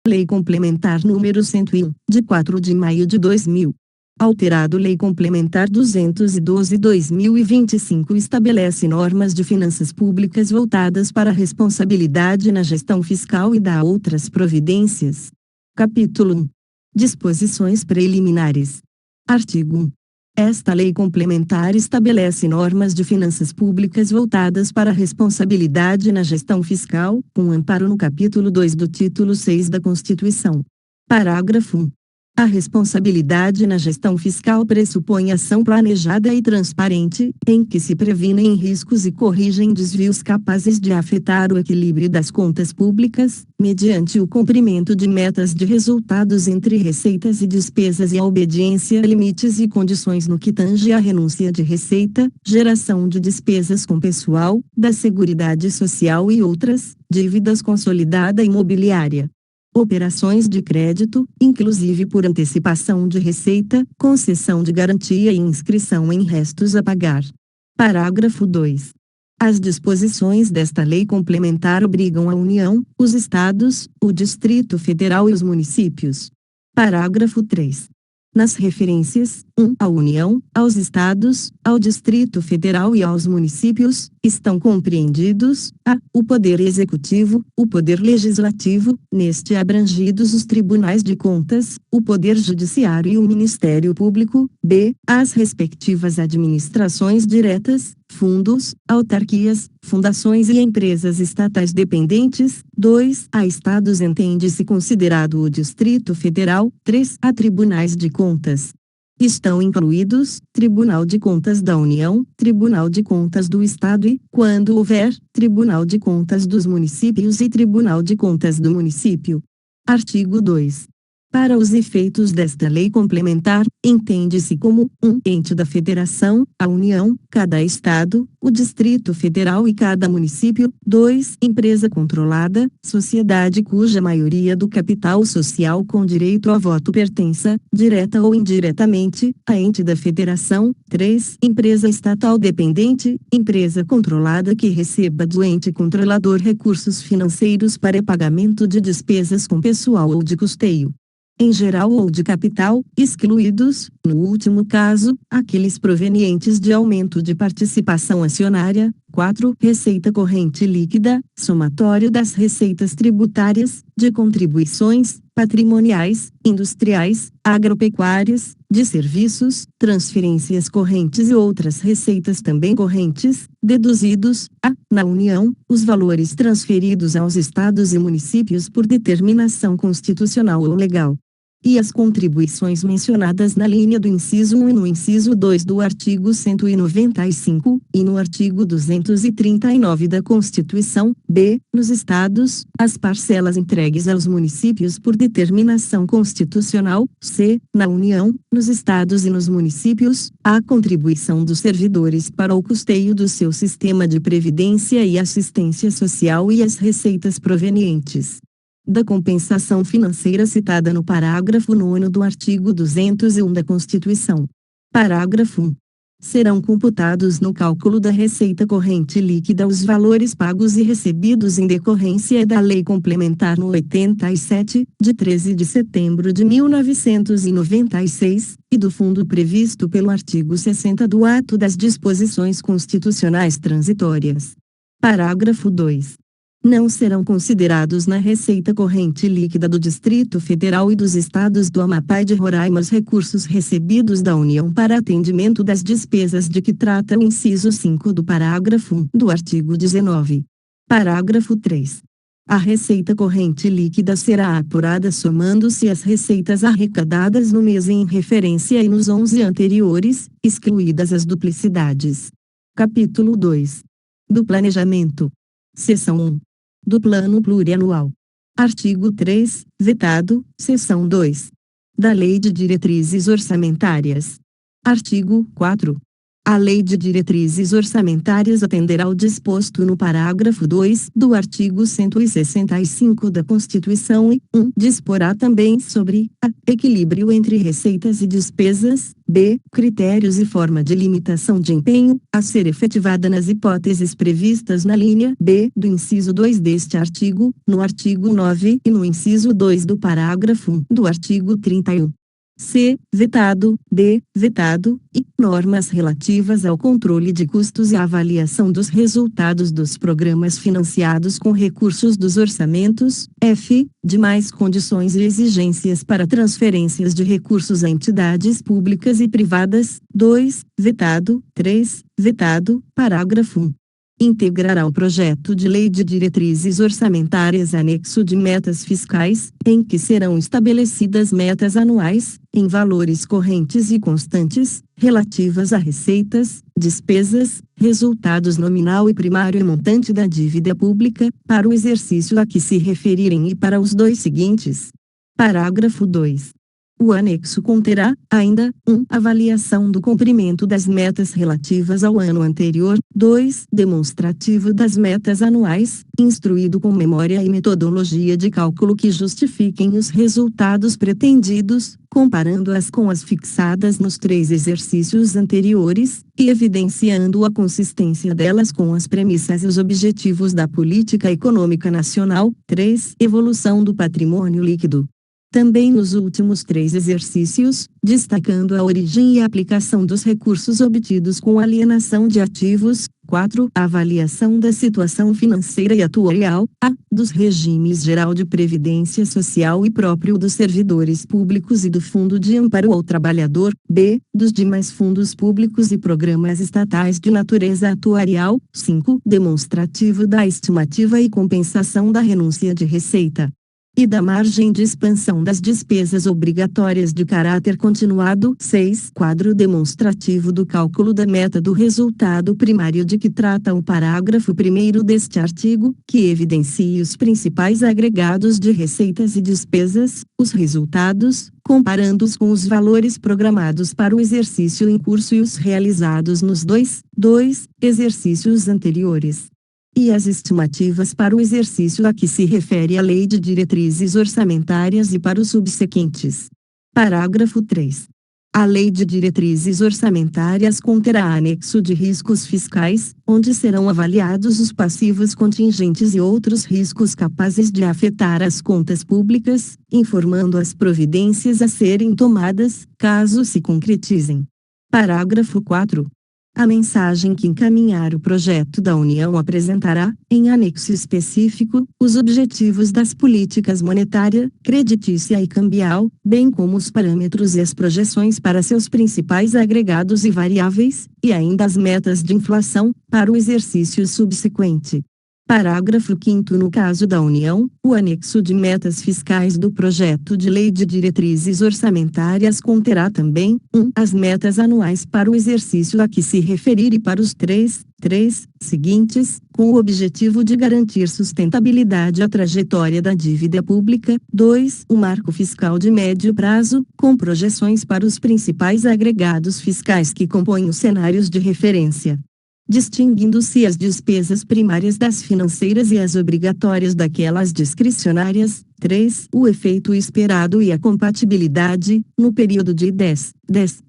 Lei Complementar número 101, de 4 de maio de 2000. Alterado Lei Complementar 212/2025 estabelece normas de finanças públicas voltadas para a responsabilidade na gestão fiscal e dá outras providências. Capítulo 1. Disposições preliminares. Artigo 1. Esta lei complementar estabelece normas de finanças públicas voltadas para a responsabilidade na gestão fiscal, com amparo no capítulo 2 do título 6 da Constituição. Parágrafo 1. A responsabilidade na gestão fiscal pressupõe ação planejada e transparente, em que se previnem riscos e corrigem desvios capazes de afetar o equilíbrio das contas públicas, mediante o cumprimento de metas de resultados entre receitas e despesas e a obediência a limites e condições no que tange à renúncia de receita, geração de despesas com pessoal, da Seguridade Social e outras, dívidas consolidada imobiliária. Operações de crédito, inclusive por antecipação de receita, concessão de garantia e inscrição em restos a pagar. Parágrafo 2. As disposições desta lei complementar obrigam a União, os Estados, o Distrito Federal e os municípios. Parágrafo 3. Nas referências, 1. À União, aos Estados, ao Distrito Federal e aos municípios, estão compreendidos, a. O Poder Executivo, o Poder Legislativo, neste abrangidos os Tribunais de Contas, o Poder Judiciário e o Ministério Público, b. As respectivas administrações diretas, fundos, autarquias, fundações e empresas estatais dependentes. 2. A Estados entende-se considerado o Distrito Federal. 3. A Tribunais de Contas. Estão incluídos, Tribunal de Contas da União, Tribunal de Contas do Estado e, quando houver, Tribunal de Contas dos Municípios e Tribunal de Contas do Município. Artigo 2. Para os efeitos desta lei complementar, entende-se como 1. Ente da Federação, a União, cada Estado, o Distrito Federal e cada município. 2. Empresa controlada, sociedade cuja maioria do capital social com direito a voto pertença, direta ou indiretamente, a ente da Federação. 3. Empresa estatal dependente, empresa controlada que receba do ente controlador recursos financeiros para pagamento de despesas com pessoal ou de custeio em geral ou de capital, excluídos, no último caso, aqueles provenientes de aumento de participação acionária. 4. Receita corrente líquida, somatório das receitas tributárias, de contribuições, patrimoniais, industriais, agropecuárias, de serviços, transferências correntes e outras receitas também correntes, deduzidos, a. Na União, os valores transferidos aos estados e municípios por determinação constitucional ou legal. E as contribuições mencionadas na linha do inciso 1 e no inciso 2 do artigo 195, e no artigo 239 da Constituição. B. Nos estados, as parcelas entregues aos municípios por determinação constitucional. C. Na União, nos estados e nos municípios, a contribuição dos servidores para o custeio do seu sistema de previdência e assistência social e as receitas provenientes da compensação financeira citada no parágrafo 9º do artigo 201 da Constituição. Parágrafo 1. Serão computados no cálculo da receita corrente líquida os valores pagos e recebidos em decorrência da Lei Complementar no 87, de 13 de setembro de 1996, e do fundo previsto pelo artigo 60 do Ato das Disposições Constitucionais Transitórias. Parágrafo 2. Não serão considerados na receita corrente líquida do Distrito Federal e dos Estados do Amapá e de Roraima os recursos recebidos da União para atendimento das despesas de que trata o inciso 5 do parágrafo 1 do artigo 19. Parágrafo 3. A receita corrente líquida será apurada somando-se as receitas arrecadadas no mês em referência e nos 11 anteriores, excluídas as duplicidades. Capítulo 2. Do Planejamento. Seção 1. Do Plano Plurianual. Artigo 3, vetado, seção 2. Da Lei de Diretrizes Orçamentárias. Artigo 4. A Lei de Diretrizes Orçamentárias atenderá ao disposto no parágrafo 2 do artigo 165 da Constituição e, 1. Disporá também sobre a. Equilíbrio entre receitas e despesas, b. Critérios e forma de limitação de empenho, a ser efetivada nas hipóteses previstas na linha b do inciso 2 deste artigo, no artigo 9 e no inciso 2 do parágrafo 1 do artigo 31. C. Vetado, D. Vetado, e normas relativas ao controle de custos e à avaliação dos resultados dos programas financiados com recursos dos orçamentos. F. Demais condições e exigências para transferências de recursos a entidades públicas e privadas. 2. Vetado. 3. Vetado. Parágrafo 1. Integrará o projeto de lei de diretrizes orçamentárias anexo de metas fiscais, em que serão estabelecidas metas anuais, em valores correntes e constantes, relativas a receitas, despesas, resultados nominal e primário e montante da dívida pública, para o exercício a que se referirem e para os dois seguintes. Parágrafo 2. O anexo conterá, ainda, 1. Avaliação do cumprimento das metas relativas ao ano anterior. 2. Demonstrativo das metas anuais, instruído com memória e metodologia de cálculo que justifiquem os resultados pretendidos, comparando-as com as fixadas nos 3 exercícios anteriores, e evidenciando a consistência delas com as premissas e os objetivos da política econômica nacional. 3. Evolução do patrimônio líquido. Também nos últimos 3 exercícios, destacando a origem e a aplicação dos recursos obtidos com alienação de ativos. 4. A avaliação da situação financeira e atuarial, a. Dos regimes geral de previdência social e próprio dos servidores públicos e do Fundo de Amparo ao Trabalhador, b. Dos demais fundos públicos e programas estatais de natureza atuarial. 5. Demonstrativo da estimativa e compensação da renúncia de receita e da margem de expansão das despesas obrigatórias de caráter continuado. 6. Quadro demonstrativo do cálculo da meta do resultado primário de que trata o parágrafo 1º deste artigo, que evidencie os principais agregados de receitas e despesas, os resultados, comparando-os com os valores programados para o exercício em curso e os realizados nos 2 exercícios anteriores. E as estimativas para o exercício a que se refere a Lei de Diretrizes Orçamentárias e para os subsequentes. Parágrafo 3. A Lei de Diretrizes Orçamentárias conterá anexo de riscos fiscais, onde serão avaliados os passivos contingentes e outros riscos capazes de afetar as contas públicas, informando as providências a serem tomadas, caso se concretizem. Parágrafo 4. A mensagem que encaminhar o projeto da União apresentará, em anexo específico, os objetivos das políticas monetária, creditícia e cambial, bem como os parâmetros e as projeções para seus principais agregados e variáveis, e ainda as metas de inflação, para o exercício subsequente. Parágrafo 5º. No caso da União, o anexo de metas fiscais do projeto de lei de diretrizes orçamentárias conterá também, 1. As metas anuais para o exercício a que se referir e para os 3 seguintes, com o objetivo de garantir sustentabilidade à trajetória da dívida pública. 2. O marco fiscal de médio prazo, com projeções para os principais agregados fiscais que compõem os cenários de referência, distinguindo-se as despesas primárias das financeiras e as obrigatórias daquelas discricionárias. 3. O efeito esperado e a compatibilidade, no período de 10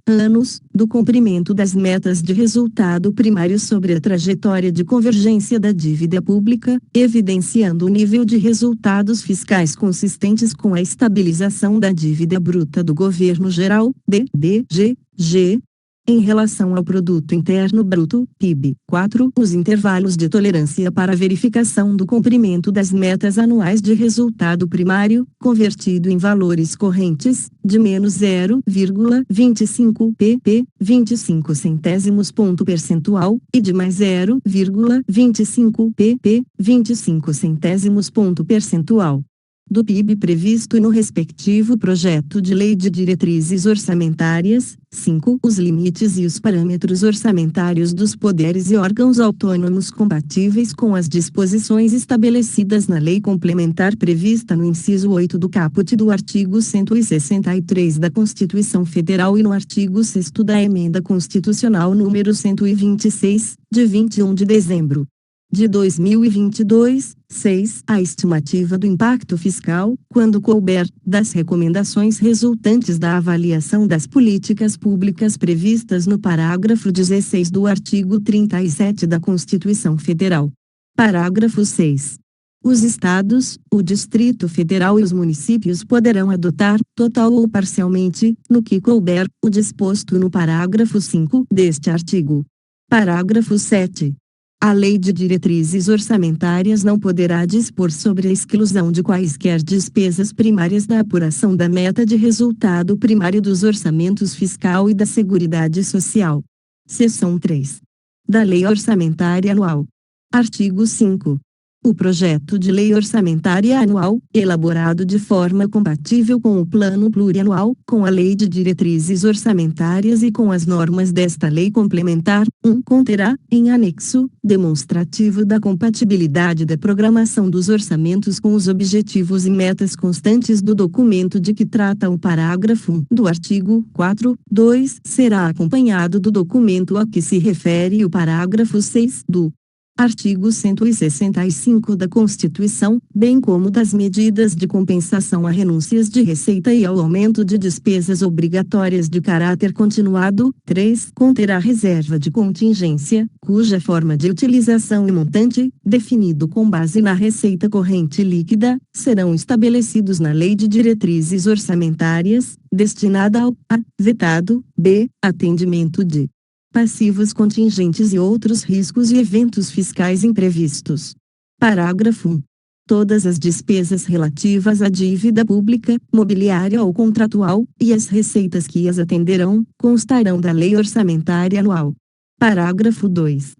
anos, do cumprimento das metas de resultado primário sobre a trajetória de convergência da dívida pública, evidenciando o nível de resultados fiscais consistentes com a estabilização da dívida bruta do governo geral, DBGG, em relação ao Produto Interno Bruto, PIB. 4. Os intervalos de tolerância para a verificação do cumprimento das metas anuais de resultado primário, convertido em valores correntes, de menos 0,25 pp, 25 centésimos ponto percentual, e de mais 0,25 pp, 25 centésimos ponto percentual. do PIB previsto no respectivo projeto de lei de diretrizes orçamentárias. 5. Os limites e os parâmetros orçamentários dos poderes e órgãos autônomos compatíveis com as disposições estabelecidas na lei complementar prevista no inciso 8 do caput do artigo 163 da Constituição Federal e no artigo 6º da Emenda Constitucional número 126, de 21 de dezembro de 2022. 6. A estimativa do impacto fiscal, quando couber, das recomendações resultantes da avaliação das políticas públicas previstas no parágrafo 16 do artigo 37 da Constituição Federal. Parágrafo 6. Os estados, o Distrito Federal e os municípios poderão adotar, total ou parcialmente, no que couber, o disposto no parágrafo 5 deste artigo. Parágrafo 7. A Lei de Diretrizes Orçamentárias não poderá dispor sobre a exclusão de quaisquer despesas primárias da apuração da meta de resultado primário dos orçamentos fiscal e da Seguridade Social. Seção 3. Da Lei Orçamentária Anual. Artigo 5. O projeto de lei orçamentária anual, elaborado de forma compatível com o Plano Plurianual, com a Lei de Diretrizes Orçamentárias e com as normas desta lei complementar, conterá, em anexo, demonstrativo da compatibilidade da programação dos orçamentos com os objetivos e metas constantes do documento de que trata o parágrafo 1 do artigo 4.2. Será acompanhado do documento a que se refere o parágrafo 6 do artigo 165 da Constituição, bem como das medidas de compensação a renúncias de receita e ao aumento de despesas obrigatórias de caráter continuado. 3. Conterá reserva de contingência, cuja forma de utilização e montante, definido com base na receita corrente líquida, serão estabelecidos na Lei de Diretrizes Orçamentárias, destinada ao a. Vetado, b. Atendimento de passivos contingentes e outros riscos e eventos fiscais imprevistos. Parágrafo 1. Todas as despesas relativas à dívida pública, mobiliária ou contratual, e as receitas que as atenderão, constarão da Lei Orçamentária Anual. Parágrafo 2.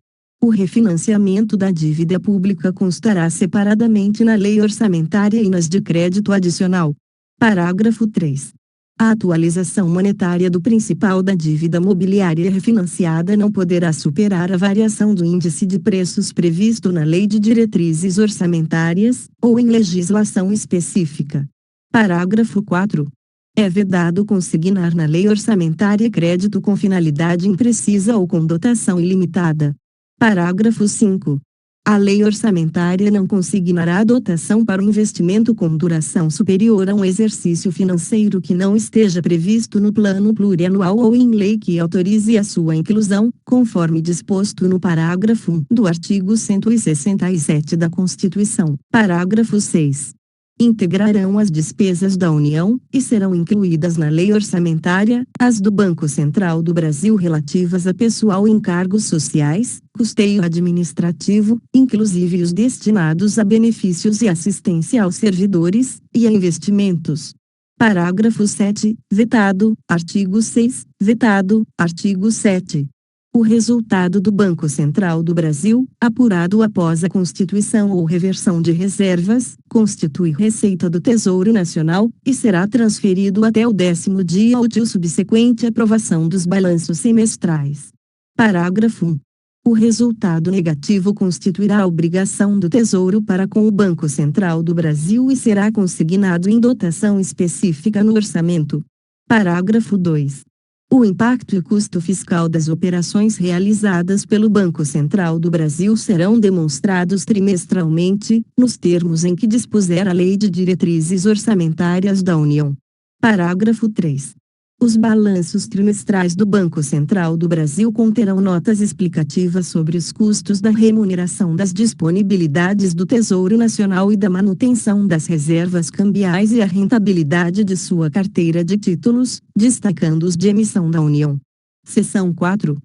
O refinanciamento da dívida pública constará separadamente na Lei Orçamentária e nas de crédito adicional. Parágrafo 3. A atualização monetária do principal da dívida mobiliária refinanciada não poderá superar a variação do índice de preços previsto na Lei de Diretrizes Orçamentárias, ou em legislação específica. Parágrafo 4. É vedado consignar na Lei Orçamentária crédito com finalidade imprecisa ou com dotação ilimitada. Parágrafo 5. A lei orçamentária não consignará dotação para o investimento com duração superior a um exercício financeiro que não esteja previsto no plano plurianual ou em lei que autorize a sua inclusão, conforme disposto no parágrafo 1 do artigo 167 da Constituição. Parágrafo 6. Integrarão as despesas da União, e serão incluídas na lei orçamentária, as do Banco Central do Brasil relativas a pessoal e encargos sociais, custeio administrativo, inclusive os destinados a benefícios e assistência aos servidores, e a investimentos. Parágrafo 7. Vetado, artigo 6, vetado, artigo 7. O resultado do Banco Central do Brasil, apurado após a constituição ou reversão de reservas, constitui receita do Tesouro Nacional, e será transferido até o 10º dia útil subsequente à aprovação dos balanços semestrais. Parágrafo 1. O resultado negativo constituirá a obrigação do Tesouro para com o Banco Central do Brasil e será consignado em dotação específica no orçamento. Parágrafo 2. O impacto e custo fiscal das operações realizadas pelo Banco Central do Brasil serão demonstrados trimestralmente, nos termos em que dispuser a Lei de Diretrizes Orçamentárias da União. Parágrafo 3. Os balanços trimestrais do Banco Central do Brasil conterão notas explicativas sobre os custos da remuneração das disponibilidades do Tesouro Nacional e da manutenção das reservas cambiais e a rentabilidade de sua carteira de títulos, destacando os de emissão da União. Seção 4.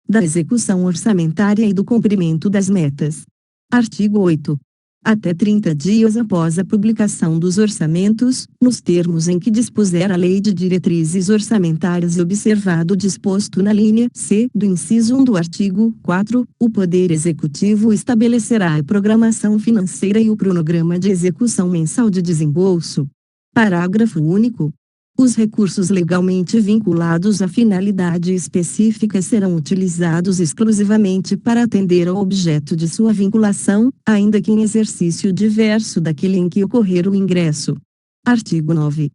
Da execução orçamentária e do cumprimento das metas. Artigo 8. até 30 dias após a publicação dos orçamentos, nos termos em que dispuser a Lei de Diretrizes Orçamentárias e observado o disposto na linha C do inciso 1 do artigo 4, o Poder Executivo estabelecerá a programação financeira e o cronograma de execução mensal de desembolso. Parágrafo único. Os recursos legalmente vinculados à finalidade específica serão utilizados exclusivamente para atender ao objeto de sua vinculação, ainda que em exercício diverso daquele em que ocorrer o ingresso. Artigo 9.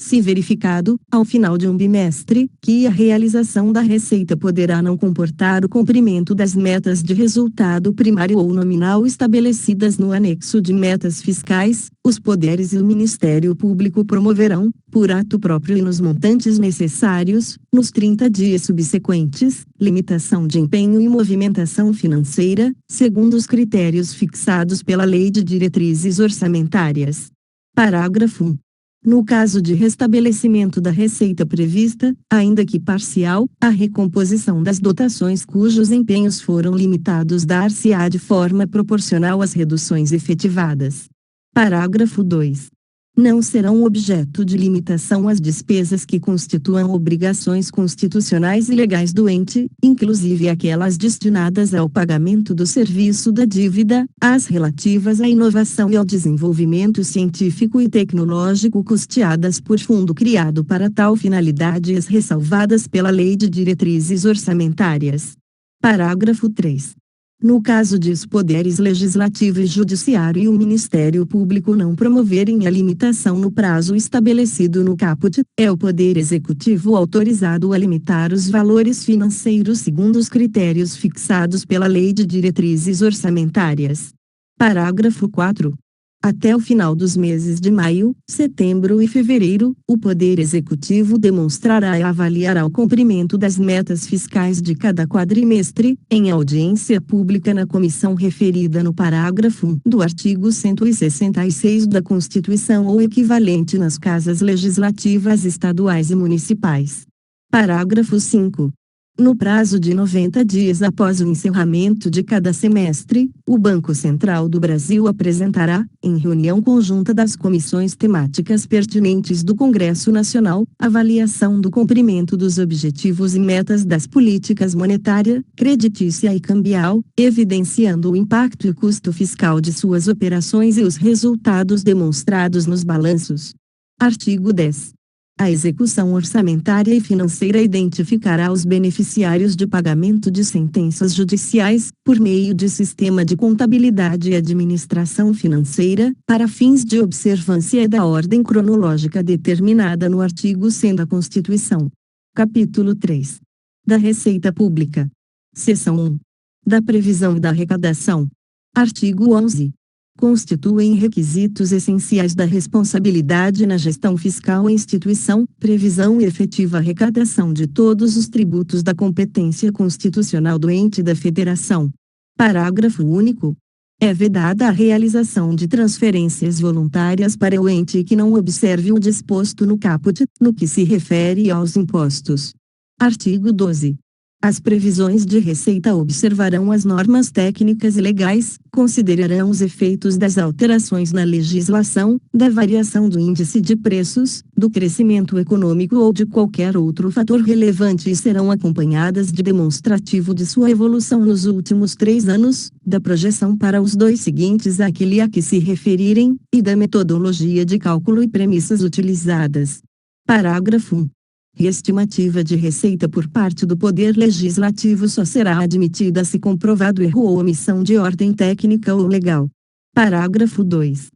Se verificado, ao final de um bimestre, que a realização da receita poderá não comportar o cumprimento das metas de resultado primário ou nominal estabelecidas no anexo de metas fiscais, os poderes e o Ministério Público promoverão, por ato próprio e nos montantes necessários, nos 30 dias subsequentes, limitação de empenho e movimentação financeira, segundo os critérios fixados pela Lei de Diretrizes Orçamentárias. Parágrafo 1. No caso de restabelecimento da receita prevista, ainda que parcial, a recomposição das dotações cujos empenhos foram limitados dar-se-á de forma proporcional às reduções efetivadas. Parágrafo 2. Não serão objeto de limitação as despesas que constituam obrigações constitucionais e legais do ente, inclusive aquelas destinadas ao pagamento do serviço da dívida, as relativas à inovação e ao desenvolvimento científico e tecnológico custeadas por fundo criado para tal finalidade e as ressalvadas pela Lei de Diretrizes Orçamentárias. Parágrafo 3. No caso de os poderes legislativo e judiciário e o Ministério Público não promoverem a limitação no prazo estabelecido no caput, é o Poder Executivo autorizado a limitar os valores financeiros segundo os critérios fixados pela Lei de Diretrizes Orçamentárias. Parágrafo 4. Até o final dos meses de maio, setembro e fevereiro, o Poder Executivo demonstrará e avaliará o cumprimento das metas fiscais de cada quadrimestre, em audiência pública na comissão referida no parágrafo 1 do artigo 166 da Constituição ou equivalente nas casas legislativas estaduais e municipais. Parágrafo 5. No prazo de 90 dias após o encerramento de cada semestre, o Banco Central do Brasil apresentará, em reunião conjunta das comissões temáticas pertinentes do Congresso Nacional, avaliação do cumprimento dos objetivos e metas das políticas monetária, creditícia e cambial, evidenciando o impacto e custo fiscal de suas operações e os resultados demonstrados nos balanços. Artigo 10. A execução orçamentária e financeira identificará os beneficiários de pagamento de sentenças judiciais, por meio de sistema de contabilidade e administração financeira, para fins de observância da ordem cronológica determinada no artigo 100 da Constituição. Capítulo 3. Da Receita Pública. Seção 1. Da Previsão e da Arrecadação. Artigo 11. Constituem requisitos essenciais da responsabilidade na gestão fiscal a instituição, previsão e efetiva arrecadação de todos os tributos da competência constitucional do ente da federação. Parágrafo único. É vedada a realização de transferências voluntárias para o ente que não observe o disposto no caput, no que se refere aos impostos. Artigo 12. As previsões de receita observarão as normas técnicas e legais, considerarão os efeitos das alterações na legislação, da variação do índice de preços, do crescimento econômico ou de qualquer outro fator relevante e serão acompanhadas de demonstrativo de sua evolução nos últimos 3 anos, da projeção para os 2 seguintes àquele a que se referirem, e da metodologia de cálculo e premissas utilizadas. Parágrafo 1. Estimativa de receita por parte do Poder Legislativo só será admitida se comprovado erro ou omissão de ordem técnica ou legal. Parágrafo 2.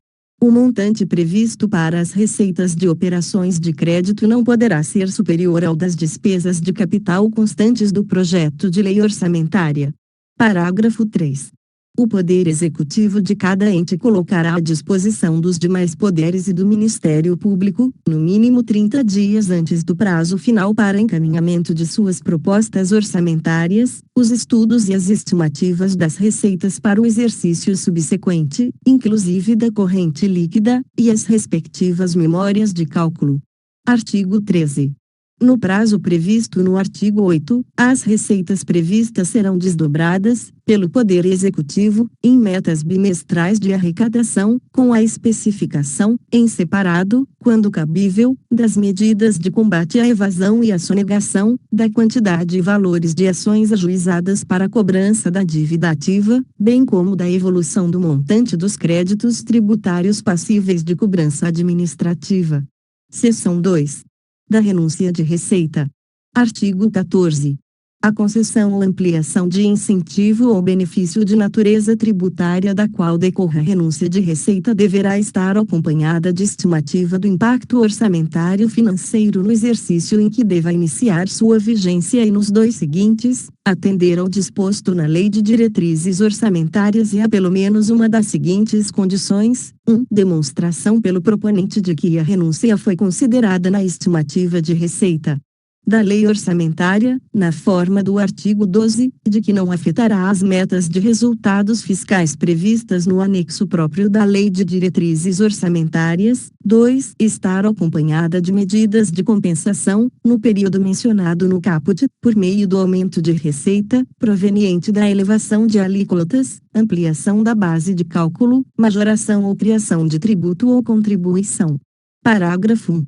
O montante previsto para as receitas de operações de crédito não poderá ser superior ao das despesas de capital constantes do projeto de lei orçamentária. Parágrafo 3. O Poder Executivo de cada ente colocará à disposição dos demais poderes e do Ministério Público, no mínimo 30 dias antes do prazo final para encaminhamento de suas propostas orçamentárias, os estudos e as estimativas das receitas para o exercício subsequente, inclusive da corrente líquida, e as respectivas memórias de cálculo. Artigo 13. No prazo previsto no artigo 8, as receitas previstas serão desdobradas, pelo Poder Executivo, em metas bimestrais de arrecadação, com a especificação, em separado, quando cabível, das medidas de combate à evasão e à sonegação, da quantidade e valores de ações ajuizadas para a cobrança da dívida ativa, bem como da evolução do montante dos créditos tributários passíveis de cobrança administrativa. Seção 2. Da renúncia de receita. Artigo 14. A concessão ou ampliação de incentivo ou benefício de natureza tributária da qual decorra renúncia de receita deverá estar acompanhada de estimativa do impacto orçamentário financeiro no exercício em que deva iniciar sua vigência e nos dois seguintes, atender ao disposto na Lei de Diretrizes Orçamentárias e a pelo menos uma das seguintes condições: 1. Demonstração pelo proponente de que a renúncia foi considerada na estimativa de receita da lei orçamentária, na forma do artigo 12, de que não afetará as metas de resultados fiscais previstas no anexo próprio da Lei de Diretrizes Orçamentárias. 2. Estar acompanhada de medidas de compensação, no período mencionado no caput, por meio do aumento de receita, proveniente da elevação de alíquotas, ampliação da base de cálculo, majoração ou criação de tributo ou contribuição. Parágrafo 1.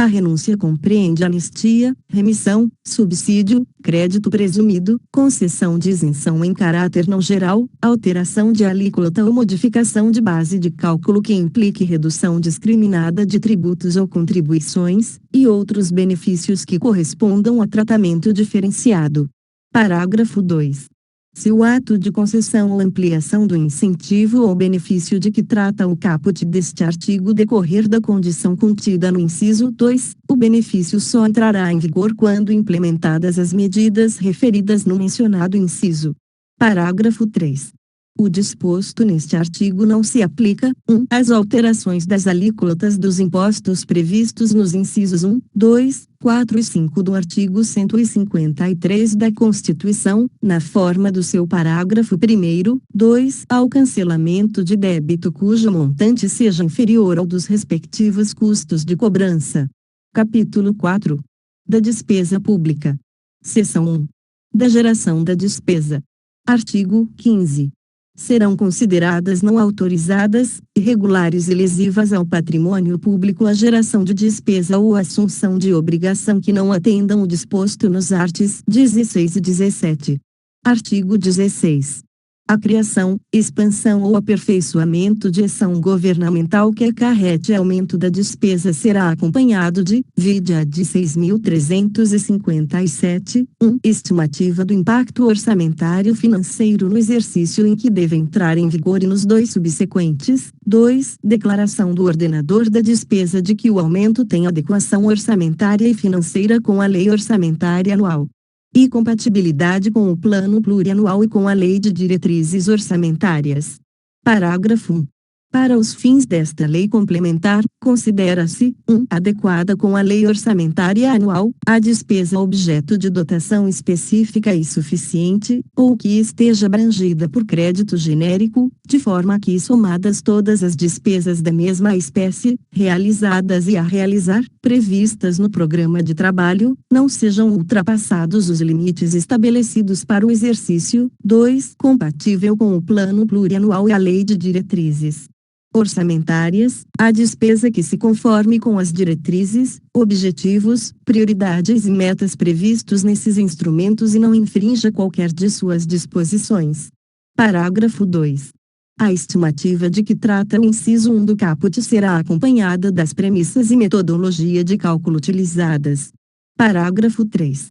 A renúncia compreende anistia, remissão, subsídio, crédito presumido, concessão de isenção em caráter não geral, alteração de alíquota ou modificação de base de cálculo que implique redução discriminada de tributos ou contribuições, e outros benefícios que correspondam a tratamento diferenciado. Parágrafo 2. Se o ato de concessão ou ampliação do incentivo ou benefício de que trata o caput deste artigo decorrer da condição contida no inciso 2, o benefício só entrará em vigor quando implementadas as medidas referidas no mencionado inciso. Parágrafo 3. O disposto neste artigo não se aplica: 1. Às alterações das alíquotas dos impostos previstos nos incisos 1, 2, 4 e 5 do artigo 153 da Constituição, na forma do seu parágrafo 1º. 2. Ao cancelamento de débito cujo montante seja inferior ao dos respectivos custos de cobrança. Capítulo 4. Da despesa pública. Seção 1. Da geração da despesa. Artigo 15. Serão consideradas não autorizadas, irregulares e lesivas ao patrimônio público a geração de despesa ou a assunção de obrigação que não atendam o disposto nos arts. 16 e 17. Artigo 16. A criação, expansão ou aperfeiçoamento de ação governamental que acarrete aumento da despesa será acompanhado de, vide a de 6.357, 1. Estimativa do impacto orçamentário financeiro no exercício em que deve entrar em vigor e nos dois subsequentes. 2. Declaração do ordenador da despesa de que o aumento tem adequação orçamentária e financeira com a lei orçamentária anual e compatibilidade com o plano plurianual e com a Lei de Diretrizes Orçamentárias. Parágrafo 1. Para os fins desta lei complementar, considera-se, 1. Adequada com a lei orçamentária anual, a despesa objeto de dotação específica e suficiente, ou que esteja abrangida por crédito genérico, de forma que somadas todas as despesas da mesma espécie, realizadas e a realizar, previstas no programa de trabalho, não sejam ultrapassados os limites estabelecidos para o exercício. 2. Compatível com o plano plurianual e a lei de diretrizes orçamentárias, a despesa que se conforme com as diretrizes, objetivos, prioridades e metas previstos nesses instrumentos e não infrinja qualquer de suas disposições. Parágrafo 2. A estimativa de que trata o inciso 1 do caput será acompanhada das premissas e metodologia de cálculo utilizadas. Parágrafo 3.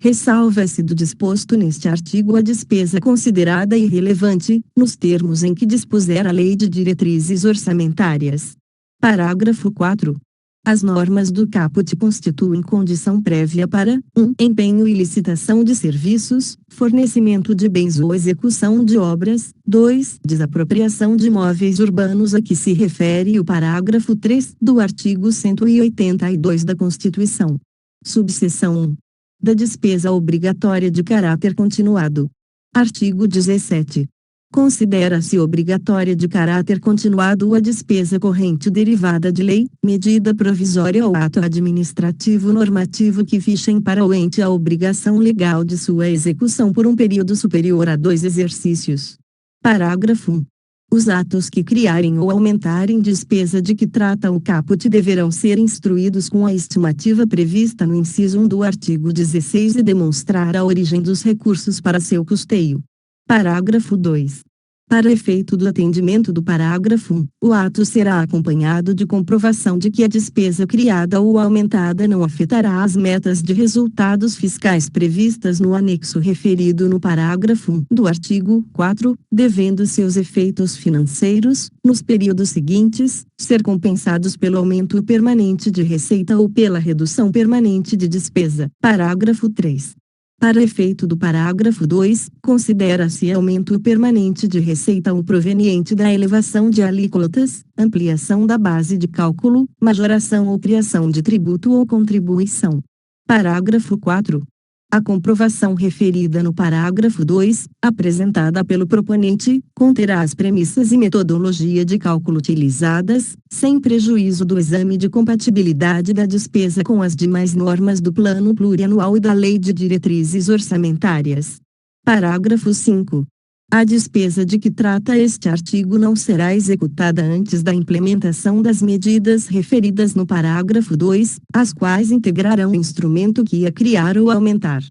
Ressalva-se do disposto neste artigo a despesa considerada irrelevante, nos termos em que dispuser a Lei de Diretrizes Orçamentárias. Parágrafo 4. As normas do caput constituem condição prévia para: 1. Empenho e licitação de serviços, fornecimento de bens ou execução de obras. 2. Desapropriação de imóveis urbanos a que se refere o parágrafo 3 do artigo 182 da Constituição. Subseção 1. Da despesa obrigatória de caráter continuado. Artigo 17. Considera-se obrigatória de caráter continuado a despesa corrente derivada de lei, medida provisória ou ato administrativo normativo que fichem para o ente a obrigação legal de sua execução por um período superior a 2 exercícios. Parágrafo 1. Os atos que criarem ou aumentarem despesa de que trata o caput deverão ser instruídos com a estimativa prevista no inciso 1 do artigo 16 e demonstrar a origem dos recursos para seu custeio. Parágrafo 2. Para efeito do atendimento do parágrafo 1, o ato será acompanhado de comprovação de que a despesa criada ou aumentada não afetará as metas de resultados fiscais previstas no anexo referido no parágrafo 1 do artigo 4, devendo seus efeitos financeiros, nos períodos seguintes, ser compensados pelo aumento permanente de receita ou pela redução permanente de despesa. Parágrafo 3. Para efeito do parágrafo 2, considera-se aumento permanente de receita o proveniente da elevação de alíquotas, ampliação da base de cálculo, majoração ou criação de tributo ou contribuição. Parágrafo 4. A comprovação referida no parágrafo 2, apresentada pelo proponente, conterá as premissas e metodologia de cálculo utilizadas, sem prejuízo do exame de compatibilidade da despesa com as demais normas do Plano Plurianual e da Lei de Diretrizes Orçamentárias. Parágrafo 5. A despesa de que trata este artigo não será executada antes da implementação das medidas referidas no parágrafo 2, as quais integrarão o instrumento que ia criar ou aumentar.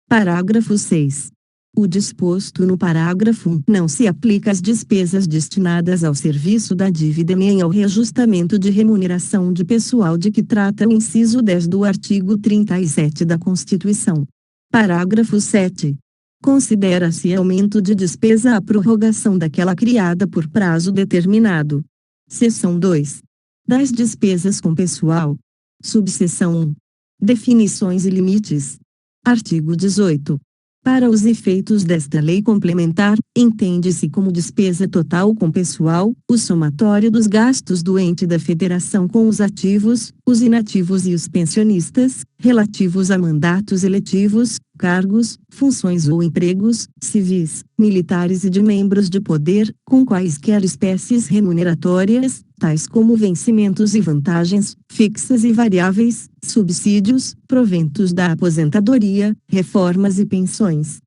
Parágrafo 6. O disposto no parágrafo 1 não se aplica às despesas destinadas ao serviço da dívida nem ao reajustamento de remuneração de pessoal de que trata o inciso 10 do artigo 37 da Constituição. Parágrafo 7. Considera-se aumento de despesa a prorrogação daquela criada por prazo determinado. Seção 2. Das despesas com pessoal. Subseção 1. Definições e limites. Artigo 18. Para os efeitos desta lei complementar, entende-se como despesa total com pessoal, o somatório dos gastos do ente da federação com os ativos, os inativos e os pensionistas, relativos a mandatos eletivos, cargos, funções ou empregos, civis, militares e de membros de poder, com quaisquer espécies remuneratórias, tais como vencimentos e vantagens, fixas e variáveis, subsídios, proventos da aposentadoria, reformas e pensões,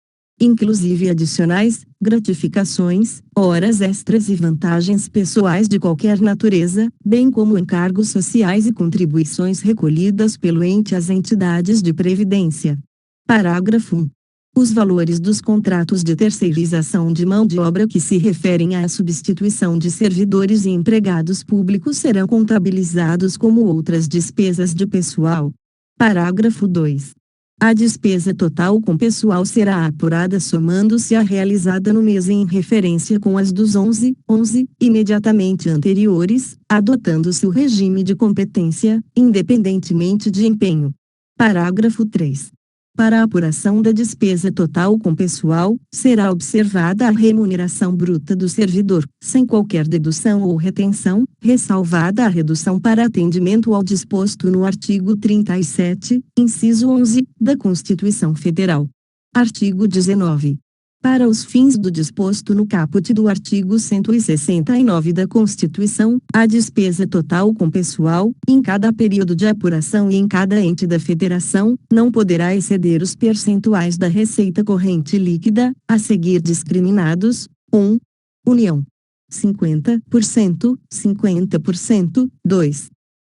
inclusive adicionais, gratificações, horas extras e vantagens pessoais de qualquer natureza, bem como encargos sociais e contribuições recolhidas pelo ente às entidades de previdência. Parágrafo 1. Os valores dos contratos de terceirização de mão de obra que se referem à substituição de servidores e empregados públicos serão contabilizados como outras despesas de pessoal. Parágrafo 2. A despesa total com pessoal será apurada somando-se a realizada no mês em referência com as dos 11 imediatamente anteriores, adotando-se o regime de competência, independentemente de empenho. Parágrafo 3. Para a apuração da despesa total com pessoal, será observada a remuneração bruta do servidor, sem qualquer dedução ou retenção, ressalvada a redução para atendimento ao disposto no artigo 37, inciso 11, da Constituição Federal. Artigo 19. Para os fins do disposto no caput do artigo 169 da Constituição, a despesa total com pessoal, em cada período de apuração e em cada ente da federação, não poderá exceder os percentuais da receita corrente líquida, a seguir discriminados: 1. União. 50%, 50%, 2.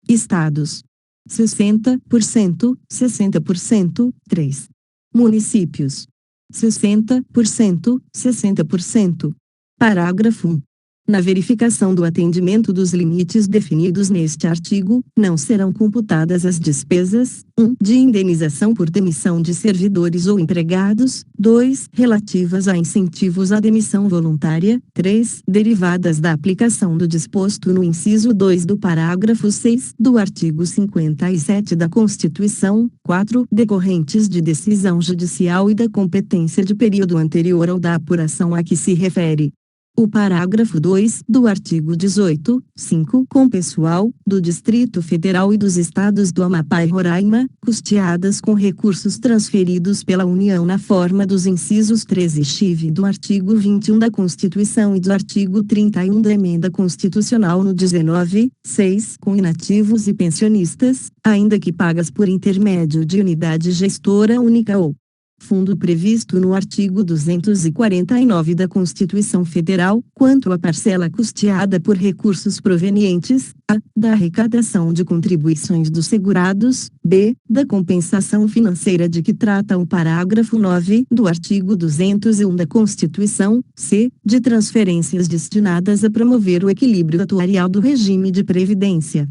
Estados. 60%, 60%, 3. Municípios. 60%, 60%. Parágrafo 1. Na verificação do atendimento dos limites definidos neste artigo, não serão computadas as despesas: 1. De indenização por demissão de servidores ou empregados; 2. Relativas a incentivos à demissão voluntária; 3. Derivadas da aplicação do disposto no inciso 2 do parágrafo 6 do artigo 57 da Constituição; 4. Decorrentes de decisão judicial e da competência de período anterior ao da apuração a que se refere. O parágrafo 2 do artigo 18, 5, com pessoal do Distrito Federal e dos Estados do Amapá e Roraima, custeadas com recursos transferidos pela União na forma dos incisos 13 e XV do artigo 21 da Constituição e do artigo 31 da Emenda Constitucional no 19, 6, com inativos e pensionistas, ainda que pagas por intermédio de unidade gestora única ou fundo previsto no artigo 249 da Constituição Federal, quanto à parcela custeada por recursos provenientes, a, da arrecadação de contribuições dos segurados, b, da compensação financeira de que trata o parágrafo 9 do artigo 201 da Constituição, c, de transferências destinadas a promover o equilíbrio atuarial do regime de previdência,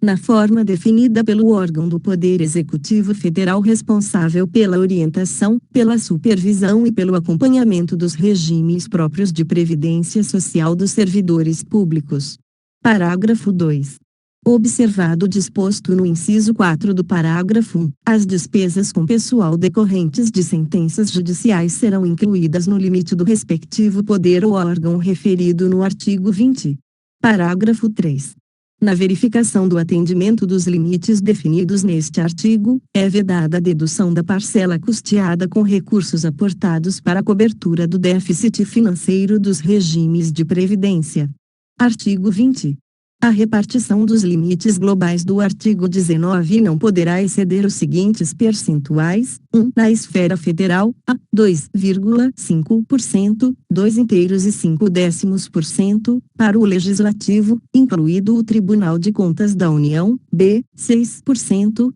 na forma definida pelo órgão do Poder Executivo Federal responsável pela orientação, pela supervisão e pelo acompanhamento dos regimes próprios de previdência social dos servidores públicos. Parágrafo 2. Observado o disposto no inciso 4 do parágrafo 1, as despesas com pessoal decorrentes de sentenças judiciais serão incluídas no limite do respectivo poder ou órgão referido no artigo 20. Parágrafo 3. Na verificação do atendimento dos limites definidos neste artigo, é vedada a dedução da parcela custeada com recursos aportados para a cobertura do déficit financeiro dos regimes de previdência. Artigo 20. A repartição dos limites globais do artigo 19 não poderá exceder os seguintes percentuais: 1. Na esfera federal, a 2,5%, 2,5%, para o Legislativo, incluído o Tribunal de Contas da União, b. 6%,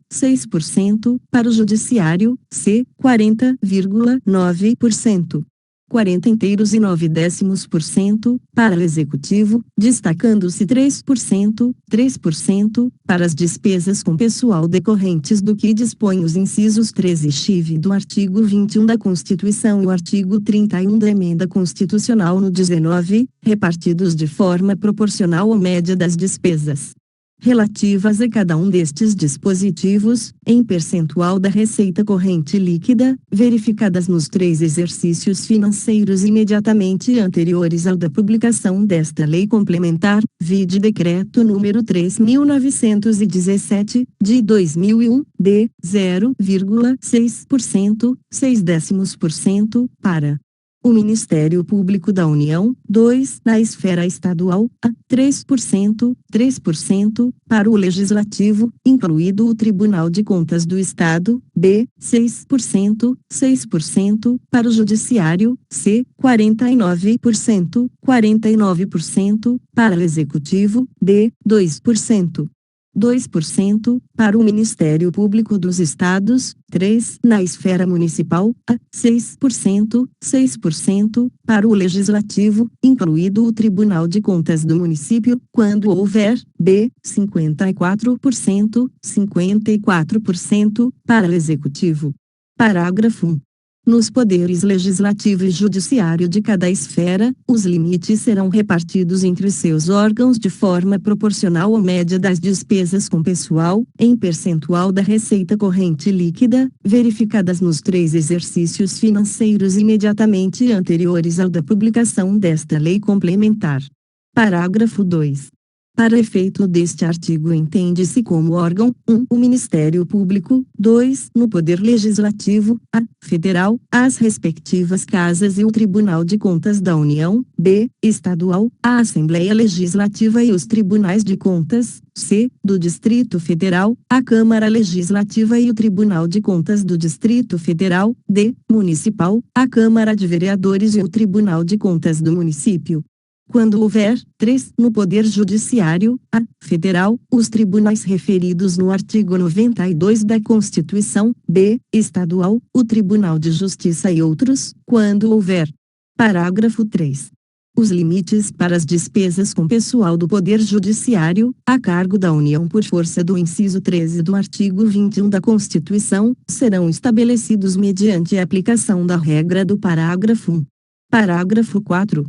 para o Judiciário, c. 40,9%. 40,9% para o Executivo, destacando-se 3% para as despesas com pessoal decorrentes do que dispõem os incisos 13 e XV do artigo 21 da Constituição e o artigo 31 da Emenda Constitucional no 19, repartidos de forma proporcional à média das despesas relativas a cada um destes dispositivos, em percentual da receita corrente líquida, verificadas nos 3 exercícios financeiros imediatamente anteriores ao da publicação desta lei complementar, vide Decreto número 3.917, de 2001, de 0,6%, 0,6%, para o Ministério Público da União, 2, na esfera estadual, a 3%, para o Legislativo, incluído o Tribunal de Contas do Estado, b. 6%, para o Judiciário, c. 49%, para o Executivo, d. 2%. 2% para o Ministério Público dos Estados, 3, na esfera municipal, a 6%, para o Legislativo, incluído o Tribunal de Contas do Município, quando houver, b. 54%, para o Executivo. Parágrafo 1. Nos poderes legislativo e judiciário de cada esfera, os limites serão repartidos entre seus órgãos de forma proporcional à média das despesas com pessoal, em percentual da receita corrente líquida, verificadas nos 3 exercícios financeiros imediatamente anteriores ao da publicação desta lei complementar. Parágrafo 2. Para efeito deste artigo entende-se como órgão, 1. O Ministério Público, 2. No Poder Legislativo, a. Federal, as respectivas casas e o Tribunal de Contas da União, b. Estadual, a Assembleia Legislativa e os Tribunais de Contas, c. Do Distrito Federal, a Câmara Legislativa e o Tribunal de Contas do Distrito Federal, d. Municipal, a Câmara de Vereadores e o Tribunal de Contas do Município. Quando houver, 3, no Poder Judiciário, a. Federal, os tribunais referidos no artigo 92 da Constituição, b. Estadual, o Tribunal de Justiça e outros, quando houver. Parágrafo 3. Os limites para as despesas com pessoal do Poder Judiciário, a cargo da União por força do inciso 13 do artigo 21 da Constituição, serão estabelecidos mediante a aplicação da regra do parágrafo 1. Parágrafo 4.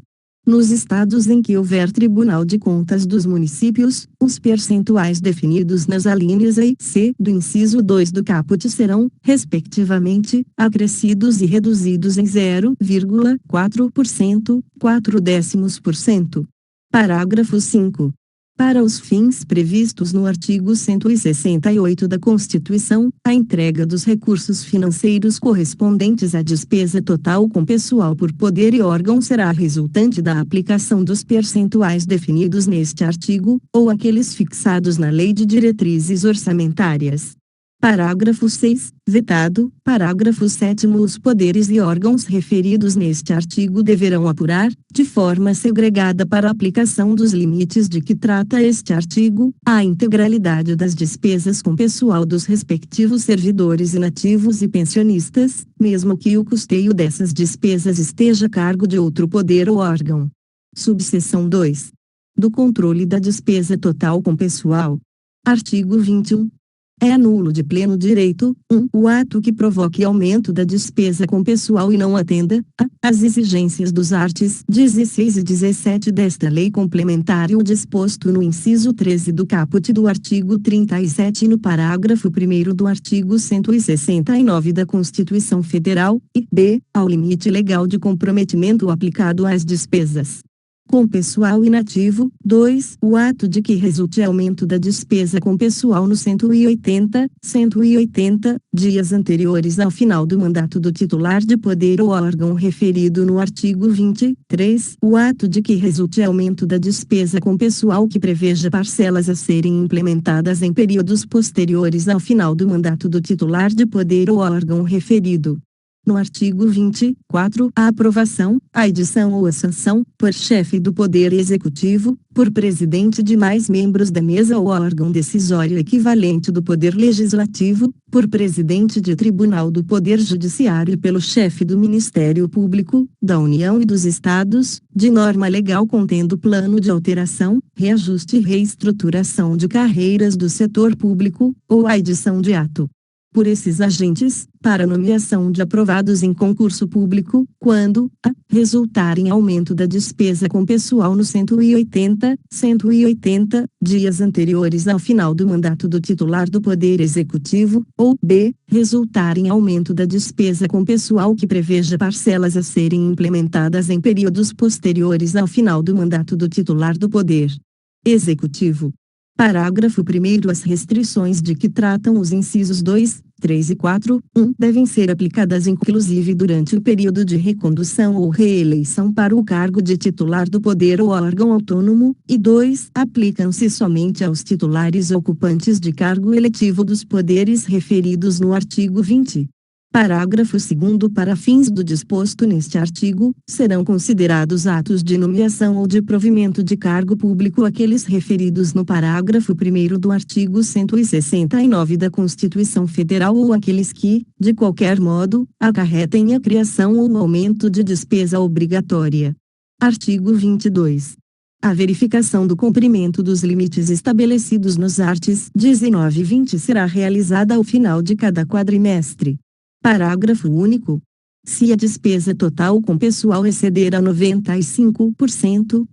Nos estados em que houver Tribunal de Contas dos Municípios, os percentuais definidos nas alíneas A e C do inciso 2 do caput serão, respectivamente, acrescidos e reduzidos em 0,4%, 0,4%. Parágrafo 5. Para os fins previstos no artigo 168 da Constituição, a entrega dos recursos financeiros correspondentes à despesa total com pessoal por poder e órgão será resultante da aplicação dos percentuais definidos neste artigo, ou aqueles fixados na Lei de Diretrizes Orçamentárias. Parágrafo 6. Vetado. Parágrafo 7º. Os poderes e órgãos referidos neste artigo deverão apurar, de forma segregada para a aplicação dos limites de que trata este artigo, a integralidade das despesas com pessoal dos respectivos servidores inativos e pensionistas, mesmo que o custeio dessas despesas esteja a cargo de outro poder ou órgão. Subseção 2. Do controle da despesa total com pessoal. Artigo 21. É nulo de pleno direito, 1. O ato que provoque aumento da despesa com pessoal e não atenda às exigências dos arts. 16 e 17 desta lei complementar e o disposto no inciso 13 do caput do artigo 37 e no parágrafo 1º do artigo 169 da Constituição Federal, e b. Ao limite legal de comprometimento aplicado às despesas com pessoal inativo. 2. O ato de que resulte aumento da despesa com pessoal nos 180 dias anteriores ao final do mandato do titular de poder ou órgão referido no artigo 23. O ato de que resulte aumento da despesa com pessoal que preveja parcelas a serem implementadas em períodos posteriores ao final do mandato do titular de poder ou órgão referido no artigo 24, a aprovação, a edição ou a sanção, por chefe do Poder Executivo, por presidente de mais membros da mesa ou órgão decisório equivalente do Poder Legislativo, por presidente de Tribunal do Poder Judiciário e pelo chefe do Ministério Público, da União e dos Estados, de norma legal contendo plano de alteração, reajuste e reestruturação de carreiras do setor público, ou a edição de ato por esses agentes, para nomeação de aprovados em concurso público, quando resultar em aumento da despesa com pessoal nos 180 dias anteriores ao final do mandato do titular do Poder Executivo, ou b. resultar em aumento da despesa com pessoal que preveja parcelas a serem implementadas em períodos posteriores ao final do mandato do titular do Poder Executivo. Parágrafo 1º. As restrições de que tratam os incisos 2, 3 e 4, 1. devem ser aplicadas inclusive durante o período de recondução ou reeleição para o cargo de titular do poder ou órgão autônomo, e 2. aplicam-se somente aos titulares ocupantes de cargo eletivo dos poderes referidos no artigo 20. Parágrafo 2º. Para fins do disposto neste artigo, serão considerados atos de nomeação ou de provimento de cargo público aqueles referidos no parágrafo 1º do artigo 169 da Constituição Federal ou aqueles que, de qualquer modo, acarretem a criação ou o aumento de despesa obrigatória. Artigo 22. A verificação do cumprimento dos limites estabelecidos nos arts. 19 e 20 será realizada ao final de cada quadrimestre. Parágrafo único. Se a despesa total com pessoal exceder a 95%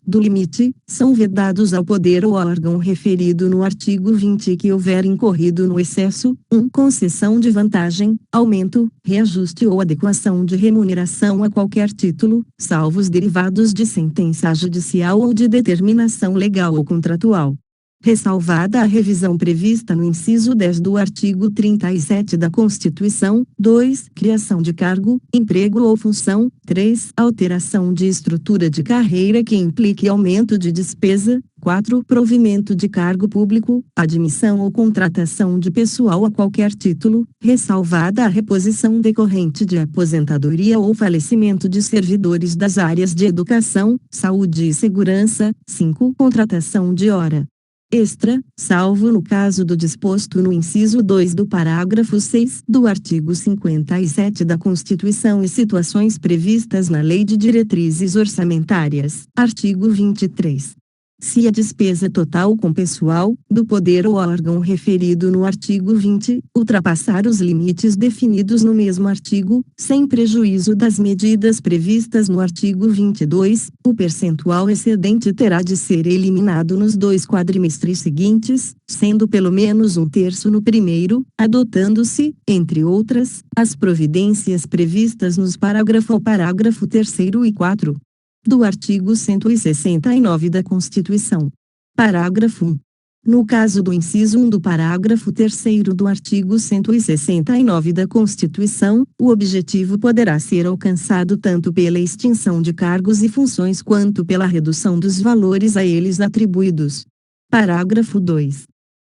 do limite, são vedados ao poder ou órgão referido no artigo 20 que houver incorrido no excesso, 1. concessão de vantagem, aumento, reajuste ou adequação de remuneração a qualquer título, salvo os derivados de sentença judicial ou de determinação legal ou contratual. Ressalvada a revisão prevista no inciso 10 do artigo 37 da Constituição. 2. Criação de cargo, emprego ou função. 3. Alteração de estrutura de carreira que implique aumento de despesa. 4. Provimento de cargo público, admissão ou contratação de pessoal a qualquer título, ressalvada a reposição decorrente de aposentadoria ou falecimento de servidores das áreas de educação, saúde e segurança. 5. Contratação de hora extra, salvo no caso do disposto no inciso 2 do parágrafo 6 do artigo 57 da Constituição e situações previstas na Lei de Diretrizes Orçamentárias. Artigo 23. Se a despesa total com pessoal, do poder ou órgão referido no artigo 20, ultrapassar os limites definidos no mesmo artigo, sem prejuízo das medidas previstas no artigo 22, o percentual excedente terá de ser eliminado nos 2 quadrimestres seguintes, sendo pelo menos 1/3 no primeiro, adotando-se, entre outras, as providências previstas nos parágrafo 3º e 4. do artigo 169 da Constituição. Parágrafo 1. No caso do inciso 1 do parágrafo 3º do artigo 169 da Constituição, o objetivo poderá ser alcançado tanto pela extinção de cargos e funções quanto pela redução dos valores a eles atribuídos. Parágrafo 2.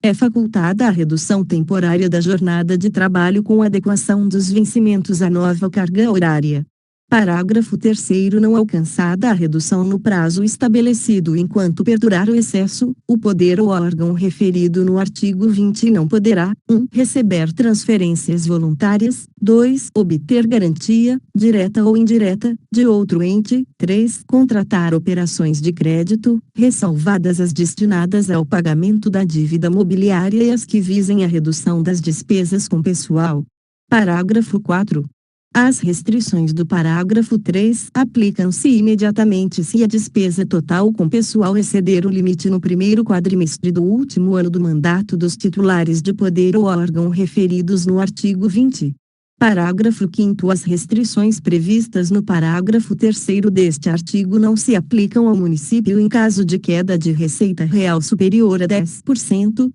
É facultada a redução temporária da jornada de trabalho com adequação dos vencimentos à nova carga horária. Parágrafo 3º. Não alcançada a redução no prazo estabelecido enquanto perdurar o excesso, o poder ou órgão referido no artigo 20 não poderá: 1. Receber transferências voluntárias, 2. Obter garantia, direta ou indireta, de outro ente, 3. Contratar operações de crédito, ressalvadas as destinadas ao pagamento da dívida mobiliária e as que visem a redução das despesas com pessoal. Parágrafo 4. As restrições do parágrafo 3 aplicam-se imediatamente se a despesa total com pessoal exceder o limite no primeiro quadrimestre do último ano do mandato dos titulares de poder ou órgão referidos no artigo 20. Parágrafo 5º. As restrições previstas no parágrafo 3º deste artigo não se aplicam ao município em caso de queda de receita real superior a 10%,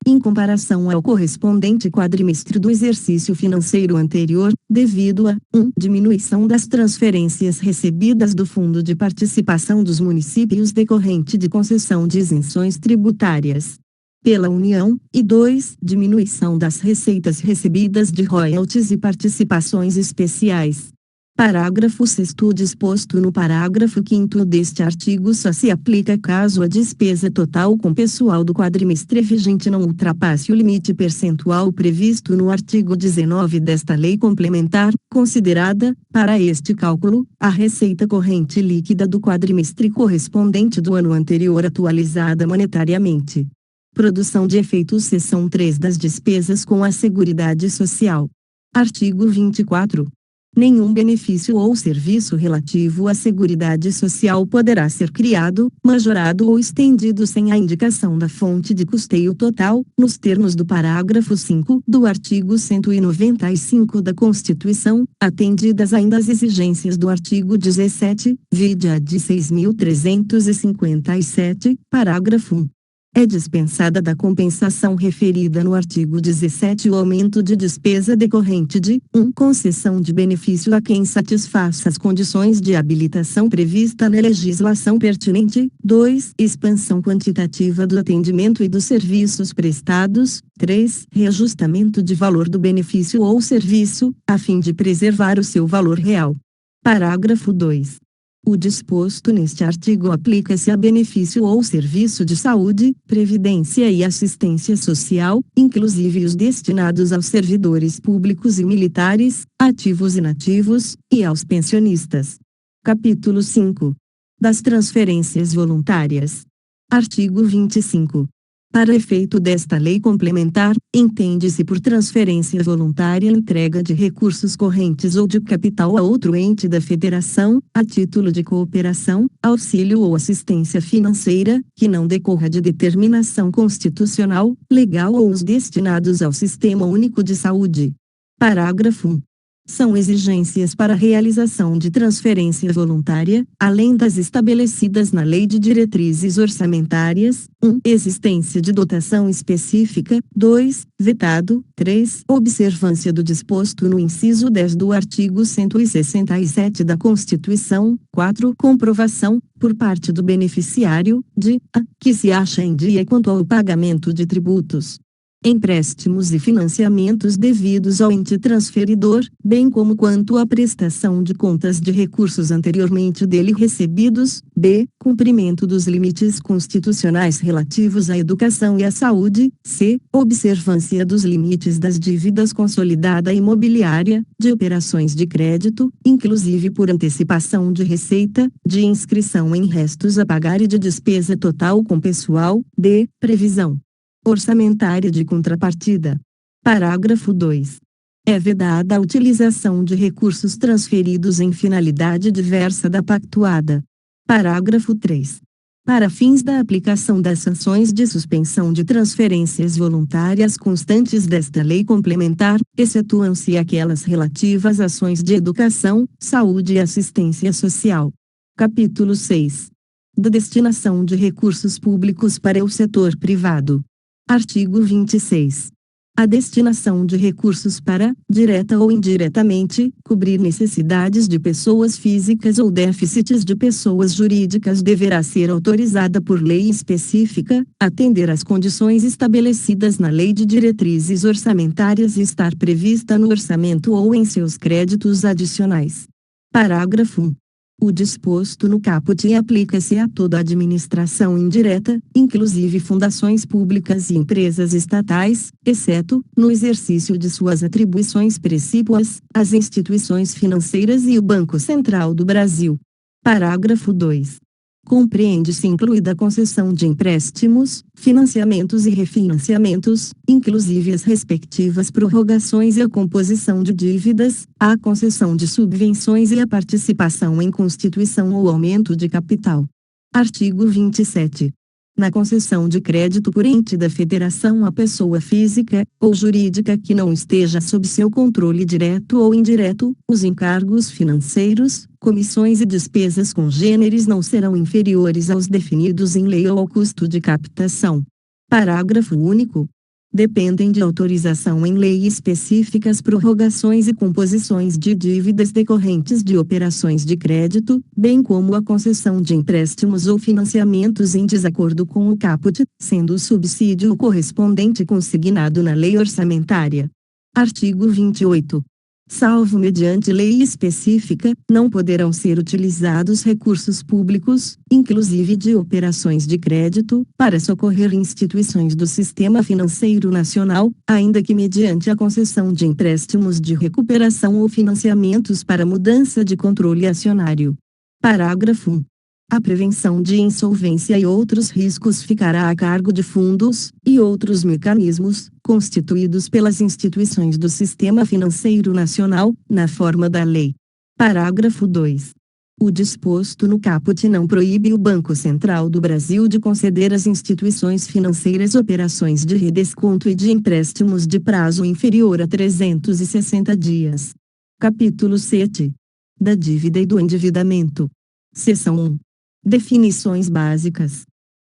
em comparação ao correspondente quadrimestre do exercício financeiro anterior, devido a 1. Diminuição das transferências recebidas do Fundo de Participação dos Municípios decorrente de concessão de isenções tributárias pela União, e 2. Diminuição das receitas recebidas de royalties e participações especiais. Parágrafo 6º. O disposto no parágrafo 5º deste artigo só se aplica caso a despesa total com pessoal do quadrimestre vigente não ultrapasse o limite percentual previsto no artigo 19 desta lei complementar, considerada, para este cálculo, a receita corrente líquida do quadrimestre correspondente do ano anterior atualizada monetariamente. Produção de efeitos. Seção 3 das despesas com a Seguridade Social. Artigo 24. Nenhum benefício ou serviço relativo à Seguridade Social poderá ser criado, majorado ou estendido sem a indicação da fonte de custeio total, nos termos do parágrafo 5 do artigo 195 da Constituição, atendidas ainda as exigências do artigo 17, vide a de 6.357, parágrafo 1. É dispensada da compensação referida no artigo 17 o aumento de despesa decorrente de 1. Concessão de benefício a quem satisfaça as condições de habilitação prevista na legislação pertinente, 2. Expansão quantitativa do atendimento e dos serviços prestados, 3. Reajustamento de valor do benefício ou serviço, a fim de preservar o seu valor real. Parágrafo 2. O disposto neste artigo aplica-se a benefício ou serviço de saúde, previdência e assistência social, inclusive os destinados aos servidores públicos e militares, ativos e inativos, e aos pensionistas. Capítulo 5. Das transferências voluntárias. Artigo 25. Para efeito desta lei complementar, entende-se por transferência voluntária a entrega de recursos correntes ou de capital a outro ente da Federação, a título de cooperação, auxílio ou assistência financeira, que não decorra de determinação constitucional, legal ou os destinados ao Sistema Único de Saúde. Parágrafo 1. São exigências para a realização de transferência voluntária, além das estabelecidas na Lei de Diretrizes Orçamentárias: 1. Existência de dotação específica, 2. Vetado, 3. Observância do disposto no inciso 10 do artigo 167 da Constituição, 4. Comprovação, por parte do beneficiário, de a. que se acha em dia quanto ao pagamento de tributos. empréstimos e financiamentos devidos ao ente transferidor, bem como quanto à prestação de contas de recursos anteriormente dele recebidos. B. Cumprimento dos limites constitucionais relativos à educação e à saúde. C. Observância dos limites das dívidas consolidada imobiliária, de operações de crédito, inclusive por antecipação de receita, de inscrição em restos a pagar e de despesa total com pessoal. D. Previsão orçamentária de contrapartida. Parágrafo 2. É vedada a utilização de recursos transferidos em finalidade diversa da pactuada. Parágrafo 3. Para fins da aplicação das sanções de suspensão de transferências voluntárias constantes desta lei complementar, excetuam-se aquelas relativas a ações de educação, saúde e assistência social. Capítulo 6. Da destinação de recursos públicos para o setor privado. Artigo 26. A destinação de recursos para, direta ou indiretamente, cobrir necessidades de pessoas físicas ou déficits de pessoas jurídicas deverá ser autorizada por lei específica, atender às condições estabelecidas na Lei de Diretrizes Orçamentárias e estar prevista no orçamento ou em seus créditos adicionais. Parágrafo 1. O disposto no caput aplica-se a toda a administração indireta, inclusive fundações públicas e empresas estatais, exceto, no exercício de suas atribuições precípuas, as instituições financeiras e o Banco Central do Brasil. Parágrafo 2. Compreende-se incluída a concessão de empréstimos, financiamentos e refinanciamentos, inclusive as respectivas prorrogações e a composição de dívidas, a concessão de subvenções e a participação em constituição ou aumento de capital. Artigo 27. Na concessão de crédito por ente da federação a pessoa física ou jurídica que não esteja sob seu controle direto ou indireto, os encargos financeiros, comissões e despesas congêneres não serão inferiores aos definidos em lei ou ao custo de captação. Parágrafo único. Dependem de autorização em lei específicas prorrogações e composições de dívidas decorrentes de operações de crédito, bem como a concessão de empréstimos ou financiamentos em desacordo com o caput, sendo o subsídio correspondente consignado na lei orçamentária. Artigo 28. Salvo mediante lei específica, não poderão ser utilizados recursos públicos, inclusive de operações de crédito, para socorrer instituições do sistema financeiro nacional, ainda que mediante a concessão de empréstimos de recuperação ou financiamentos para mudança de controle acionário. Parágrafo 1. A prevenção de insolvência e outros riscos ficará a cargo de fundos e outros mecanismos, constituídos pelas instituições do Sistema Financeiro Nacional, na forma da lei. Parágrafo 2. O disposto no caput não proíbe o Banco Central do Brasil de conceder às instituições financeiras operações de redesconto e de empréstimos de prazo inferior a 360 dias. Capítulo 7. Da dívida e do endividamento. Seção 1. Definições básicas.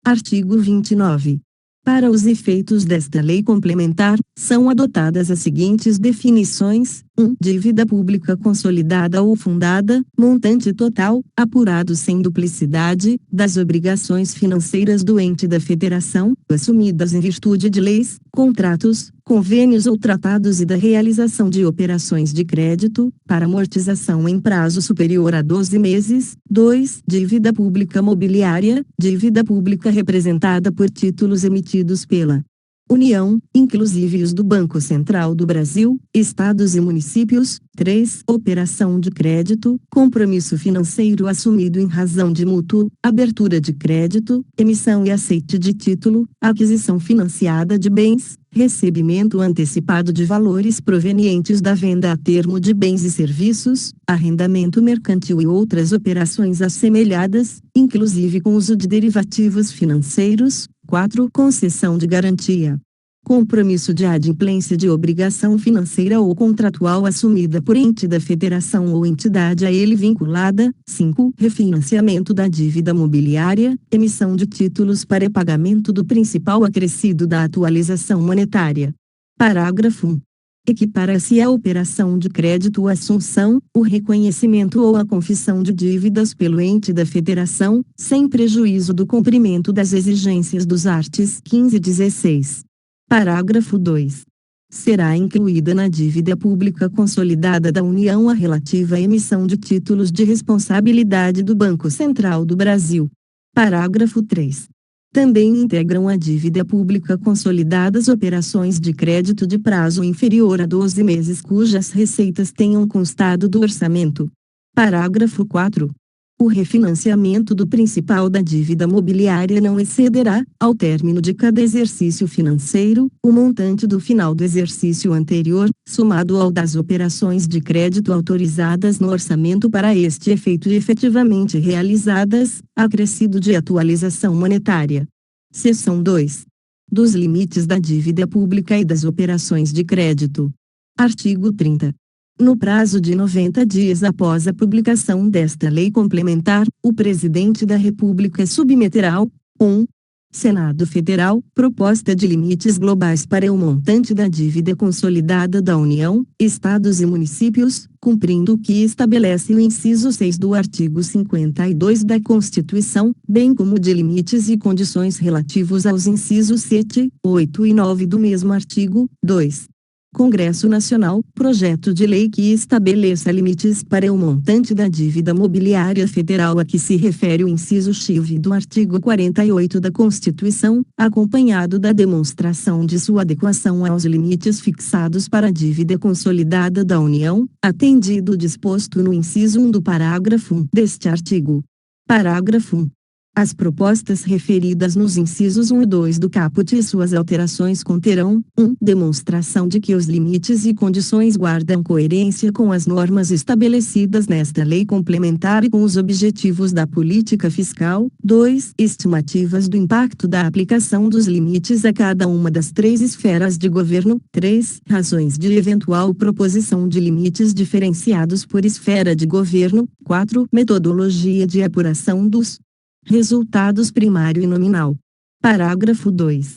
Artigo 29. Para os efeitos desta lei complementar, são adotadas as seguintes definições: 1. Dívida pública consolidada ou fundada, montante total, apurado sem duplicidade, das obrigações financeiras do ente da federação, assumidas em virtude de leis, contratos, convênios ou tratados e da realização de operações de crédito, para amortização em prazo superior a 12 meses. 2. Dívida pública mobiliária, dívida pública representada por títulos emitidos pela União, inclusive os do Banco Central do Brasil, Estados e Municípios. 3. Operação de crédito, compromisso financeiro assumido em razão de mútuo, abertura de crédito, emissão e aceite de título, aquisição financiada de bens, recebimento antecipado de valores provenientes da venda a termo de bens e serviços, arrendamento mercantil e outras operações assemelhadas, inclusive com uso de derivativos financeiros. 4. Concessão de garantia. Compromisso de adimplência de obrigação financeira ou contratual assumida por ente da federação ou entidade a ele vinculada. 5. Refinanciamento da dívida mobiliária, emissão de títulos para pagamento do principal acrescido da atualização monetária. Parágrafo 1. Equipara-se à operação de crédito assunção, o reconhecimento ou a confissão de dívidas pelo ente da federação, sem prejuízo do cumprimento das exigências dos arts. 15 e 16. Parágrafo 2. Será incluída na dívida pública consolidada da União a relativa à emissão de títulos de responsabilidade do Banco Central do Brasil. Parágrafo 3. Também integram a dívida pública consolidada as operações de crédito de prazo inferior a 12 meses cujas receitas tenham constado do orçamento. Parágrafo 4. O refinanciamento do principal da dívida mobiliária não excederá, ao término de cada exercício financeiro, o montante do final do exercício anterior, somado ao das operações de crédito autorizadas no orçamento para este efeito e efetivamente realizadas, acrescido de atualização monetária. Seção 2. Dos limites da dívida pública e das operações de crédito. Artigo 30. No prazo de 90 dias após a publicação desta lei complementar, o Presidente da República submeterá ao 1. Senado Federal, proposta de limites globais para o montante da dívida consolidada da União, Estados e Municípios, cumprindo o que estabelece o inciso 6 do artigo 52 da Constituição, bem como de limites e condições relativos aos incisos 7, 8 e 9 do mesmo artigo. 2. Congresso Nacional, projeto de lei que estabeleça limites para o montante da dívida mobiliária federal a que se refere o inciso X do artigo 48 da Constituição, acompanhado da demonstração de sua adequação aos limites fixados para a dívida consolidada da União, atendido o disposto no inciso 1 do parágrafo 1 deste artigo. Parágrafo 1. As propostas referidas nos incisos 1 e 2 do caput e suas alterações conterão 1. Demonstração de que os limites e condições guardam coerência com as normas estabelecidas nesta lei complementar e com os objetivos da política fiscal. 2. Estimativas do impacto da aplicação dos limites a cada uma das 3 esferas de governo. 3. Razões de eventual proposição de limites diferenciados por esfera de governo. 4. Metodologia de apuração dos resultados primário e nominal. Parágrafo 2.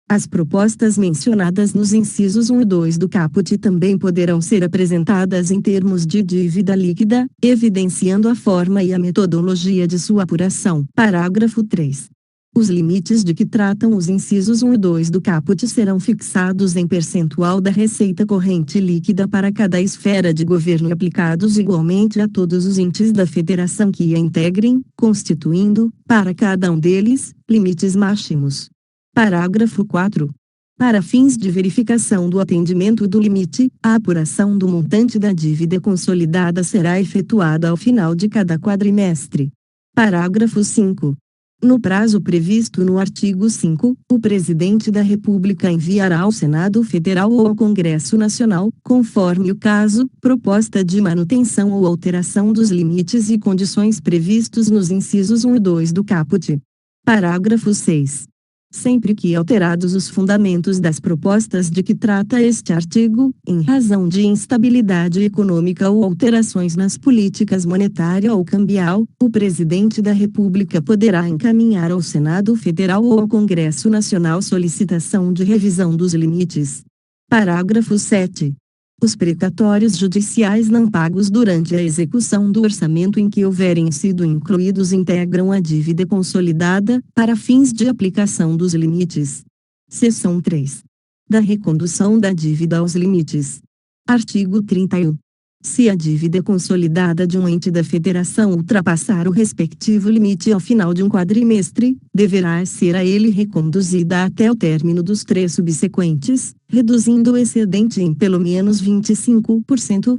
As propostas mencionadas nos incisos 1 e 2 do caput também poderão ser apresentadas em termos de dívida líquida, evidenciando a forma e a metodologia de sua apuração. Parágrafo 3. Os limites de que tratam os incisos 1 e 2 do caput serão fixados em percentual da receita corrente líquida para cada esfera de governo e aplicados igualmente a todos os entes da federação que a integrem, constituindo, para cada um deles, limites máximos. Parágrafo 4. Para fins de verificação do atendimento do limite, a apuração do montante da dívida consolidada será efetuada ao final de cada quadrimestre. Parágrafo 5. No prazo previsto no artigo 5, o Presidente da República enviará ao Senado Federal ou ao Congresso Nacional, conforme o caso, proposta de manutenção ou alteração dos limites e condições previstos nos incisos 1 e 2 do caput. Parágrafo 6. Sempre que alterados os fundamentos das propostas de que trata este artigo, em razão de instabilidade econômica ou alterações nas políticas monetária ou cambial, o Presidente da República poderá encaminhar ao Senado Federal ou ao Congresso Nacional solicitação de revisão dos limites. Parágrafo 7. Os precatórios judiciais não pagos durante a execução do orçamento em que houverem sido incluídos integram a dívida consolidada, para fins de aplicação dos limites. Seção 3. Da recondução da dívida aos limites. Artigo 31. Se a dívida consolidada de um ente da federação ultrapassar o respectivo limite ao final de um quadrimestre, deverá ser a ele reconduzida até o término dos 3 subsequentes, reduzindo o excedente em pelo menos 25%,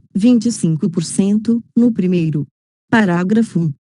no primeiro. Parágrafo 1.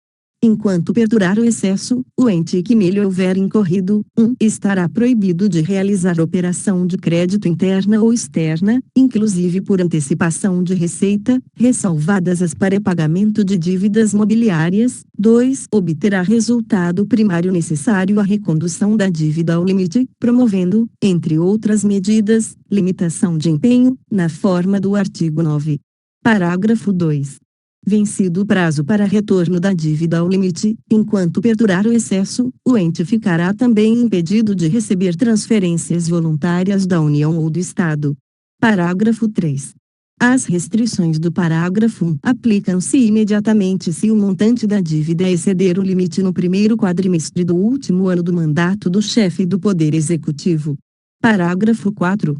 Enquanto perdurar o excesso, o ente que nele houver incorrido, 1. Estará proibido de realizar operação de crédito interna ou externa, inclusive por antecipação de receita, ressalvadas as para pagamento de dívidas mobiliárias. 2. Obterá resultado primário necessário à recondução da dívida ao limite, promovendo, entre outras medidas, limitação de empenho, na forma do artigo 9. Parágrafo 2. Vencido o prazo para retorno da dívida ao limite, enquanto perdurar o excesso, o ente ficará também impedido de receber transferências voluntárias da União ou do Estado. Parágrafo 3. As restrições do parágrafo 1 aplicam-se imediatamente se o montante da dívida exceder o limite no primeiro quadrimestre do último ano do mandato do chefe do Poder Executivo. Parágrafo 4.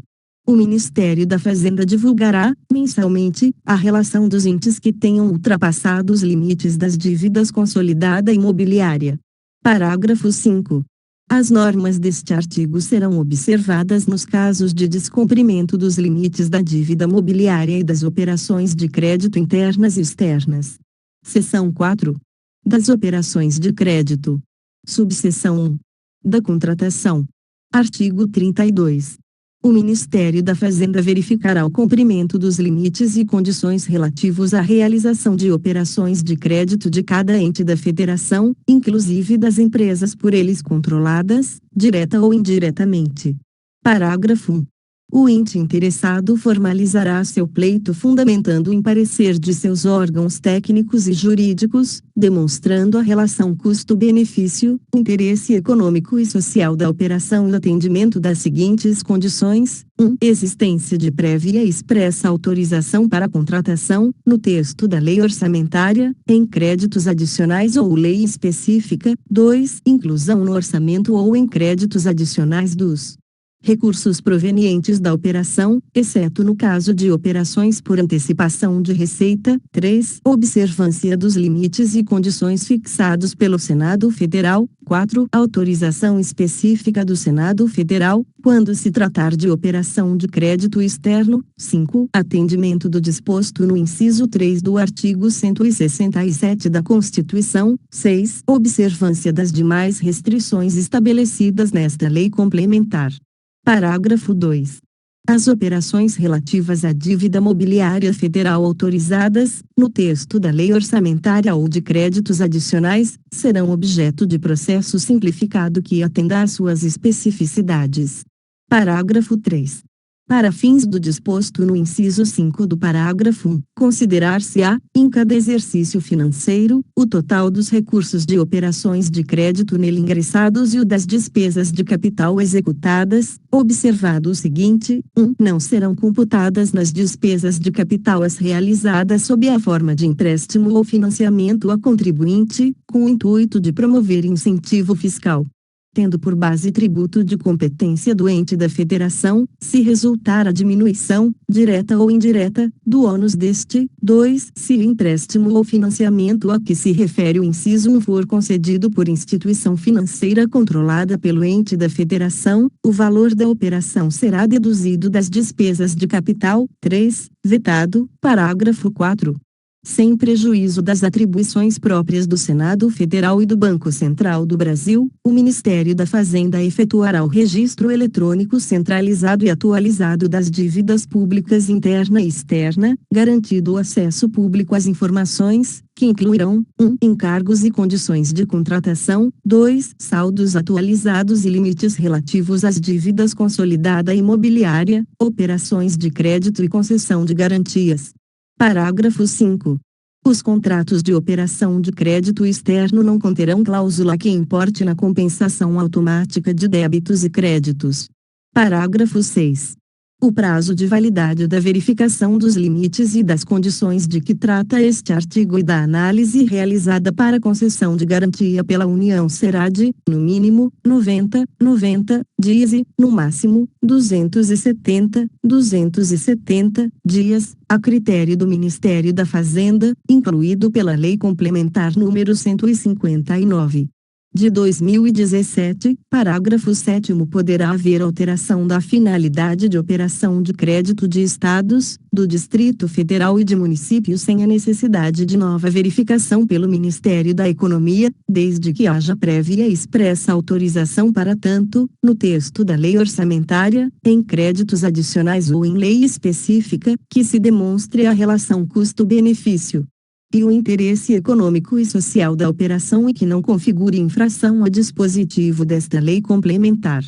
O Ministério da Fazenda divulgará, mensalmente, a relação dos entes que tenham ultrapassado os limites das dívidas consolidada imobiliária. Parágrafo 5. As normas deste artigo serão observadas nos casos de descumprimento dos limites da dívida mobiliária e das operações de crédito internas e externas. Seção 4. Das operações de crédito. Subseção 1. Da contratação. Artigo 32. O Ministério da Fazenda verificará o cumprimento dos limites e condições relativos à realização de operações de crédito de cada ente da Federação, inclusive das empresas por eles controladas, direta ou indiretamente. Parágrafo 1. O ente interessado formalizará seu pleito fundamentando em parecer de seus órgãos técnicos e jurídicos, demonstrando a relação custo-benefício, interesse econômico e social da operação e atendimento das seguintes condições: 1. Existência de prévia e expressa autorização para a contratação, no texto da lei orçamentária, em créditos adicionais ou lei específica. 2. Inclusão no orçamento ou em créditos adicionais dos recursos provenientes da operação, exceto no caso de operações por antecipação de receita. 3. Observância dos limites e condições fixados pelo Senado Federal. 4. Autorização específica do Senado Federal, quando se tratar de operação de crédito externo. 5. Atendimento do disposto no inciso 3 do artigo 167 da Constituição. 6. Observância das demais restrições estabelecidas nesta lei complementar. Parágrafo 2. As operações relativas à dívida mobiliária federal autorizadas, no texto da lei orçamentária ou de créditos adicionais, serão objeto de processo simplificado que atenda às suas especificidades. Parágrafo 3. Para fins do disposto no inciso 5 do parágrafo 1, considerar-se-á, em cada exercício financeiro, o total dos recursos de operações de crédito nele ingressados e o das despesas de capital executadas, observado o seguinte: 1. Não serão computadas nas despesas de capital as realizadas sob a forma de empréstimo ou financiamento a contribuinte, com o intuito de promover incentivo fiscal, tendo por base tributo de competência do ente da federação, se resultar a diminuição, direta ou indireta, do ônus deste. 2. Se o empréstimo ou financiamento a que se refere o inciso 1 for concedido por instituição financeira controlada pelo ente da federação, o valor da operação será deduzido das despesas de capital. 3. Vetado, parágrafo 4. Sem prejuízo das atribuições próprias do Senado Federal e do Banco Central do Brasil, o Ministério da Fazenda efetuará o registro eletrônico centralizado e atualizado das dívidas públicas interna e externa, garantido o acesso público às informações, que incluirão: 1. Encargos e condições de contratação. 2. Saldos atualizados e limites relativos às dívidas consolidada imobiliária, operações de crédito e concessão de garantias. Parágrafo 5. Os contratos de operação de crédito externo não conterão cláusula que importe na compensação automática de débitos e créditos. Parágrafo 6. O prazo de validade da verificação dos limites e das condições de que trata este artigo e da análise realizada para concessão de garantia pela União será de, no mínimo, 90 dias e, no máximo, 270 dias, a critério do Ministério da Fazenda, incluído pela Lei Complementar número 159. De 2017, parágrafo 7º poderá haver alteração da finalidade de operação de crédito de estados, do Distrito Federal e de municípios sem a necessidade de nova verificação pelo Ministério da Economia, desde que haja prévia e expressa autorização para tanto, no texto da lei orçamentária, em créditos adicionais ou em lei específica, que se demonstre a relação custo-benefício e o interesse econômico e social da operação e que não configure infração a dispositivo desta lei complementar.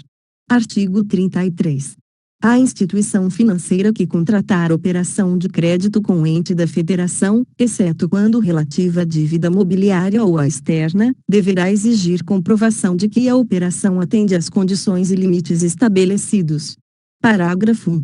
Artigo 33. A instituição financeira que contratar operação de crédito com o ente da federação, exceto quando relativa à dívida mobiliária ou à externa, deverá exigir comprovação de que a operação atende às condições e limites estabelecidos. Parágrafo 1.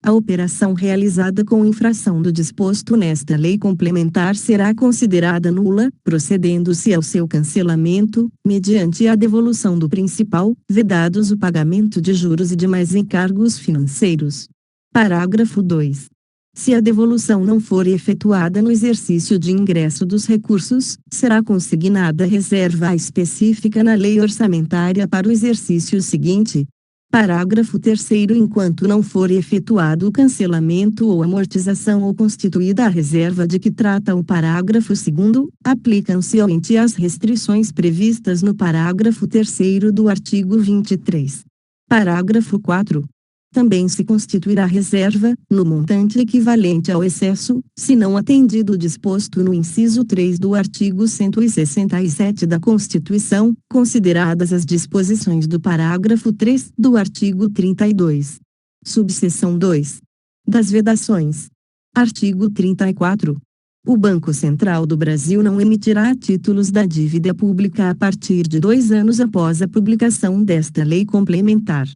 A operação realizada com infração do disposto nesta lei complementar será considerada nula, procedendo-se ao seu cancelamento, mediante a devolução do principal, vedados o pagamento de juros e demais encargos financeiros. Parágrafo 2. Se a devolução não for efetuada no exercício de ingresso dos recursos, será consignada reserva específica na lei orçamentária para o exercício seguinte. Parágrafo 3º. Enquanto não for efetuado o cancelamento ou amortização ou constituída a reserva de que trata o parágrafo 2º, aplicam-se somente as restrições previstas no parágrafo 3º do artigo 23. Parágrafo 4. Também se constituirá reserva, no montante equivalente ao excesso, se não atendido o disposto no inciso 3 do artigo 167 da Constituição, consideradas as disposições do parágrafo 3 do artigo 32. Subseção 2. Das vedações. Artigo 34. O Banco Central do Brasil não emitirá títulos da dívida pública a partir de 2 anos após a publicação desta lei complementar.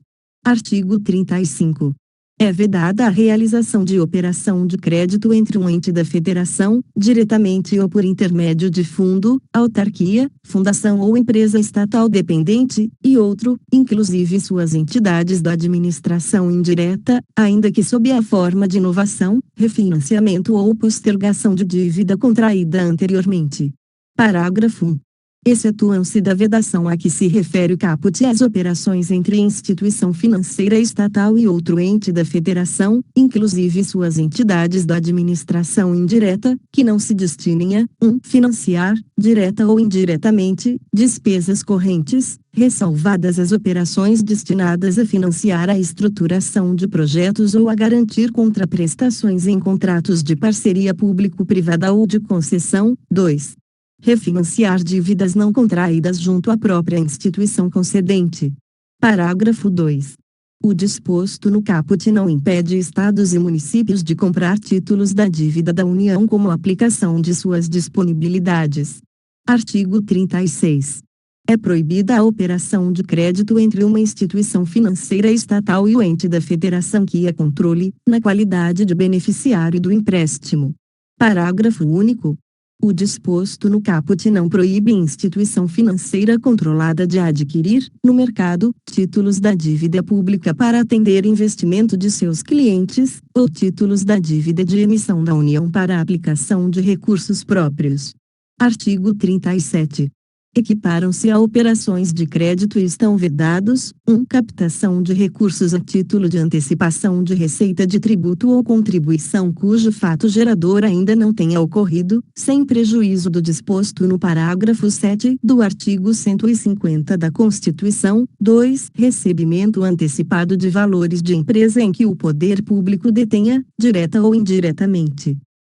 Artigo 35. É vedada a realização de operação de crédito entre um ente da Federação, diretamente ou por intermédio de fundo, autarquia, fundação ou empresa estatal dependente, e outro, inclusive suas entidades da administração indireta, ainda que sob a forma de inovação, refinanciamento ou postergação de dívida contraída anteriormente. Parágrafo 1. Excetuam-se da vedação a que se refere o caput as operações entre instituição financeira estatal e outro ente da Federação, inclusive suas entidades da administração indireta, que não se destinem a 1. Financiar, direta ou indiretamente, despesas correntes, ressalvadas as operações destinadas a financiar a estruturação de projetos ou a garantir contraprestações em contratos de parceria público-privada ou de concessão. 2. Refinanciar dívidas não contraídas junto à própria instituição concedente. Parágrafo 2. O disposto no caput não impede estados e municípios de comprar títulos da dívida da União como aplicação de suas disponibilidades. Artigo 36. É proibida a operação de crédito entre uma instituição financeira estatal e o ente da Federação que a controle, na qualidade de beneficiário do empréstimo. Parágrafo único. O disposto no caput não proíbe instituição financeira controlada de adquirir, no mercado, títulos da dívida pública para atender investimento de seus clientes, ou títulos da dívida de emissão da União para a aplicação de recursos próprios. Artigo 37. Equiparam-se a operações de crédito e estão vedados: 1. Captação de recursos a título de antecipação de receita de tributo ou contribuição cujo fato gerador ainda não tenha ocorrido, sem prejuízo do disposto no parágrafo 7 do artigo 150 da Constituição. 2. Recebimento antecipado de valores de empresa em que o poder público detenha, direta ou indiretamente,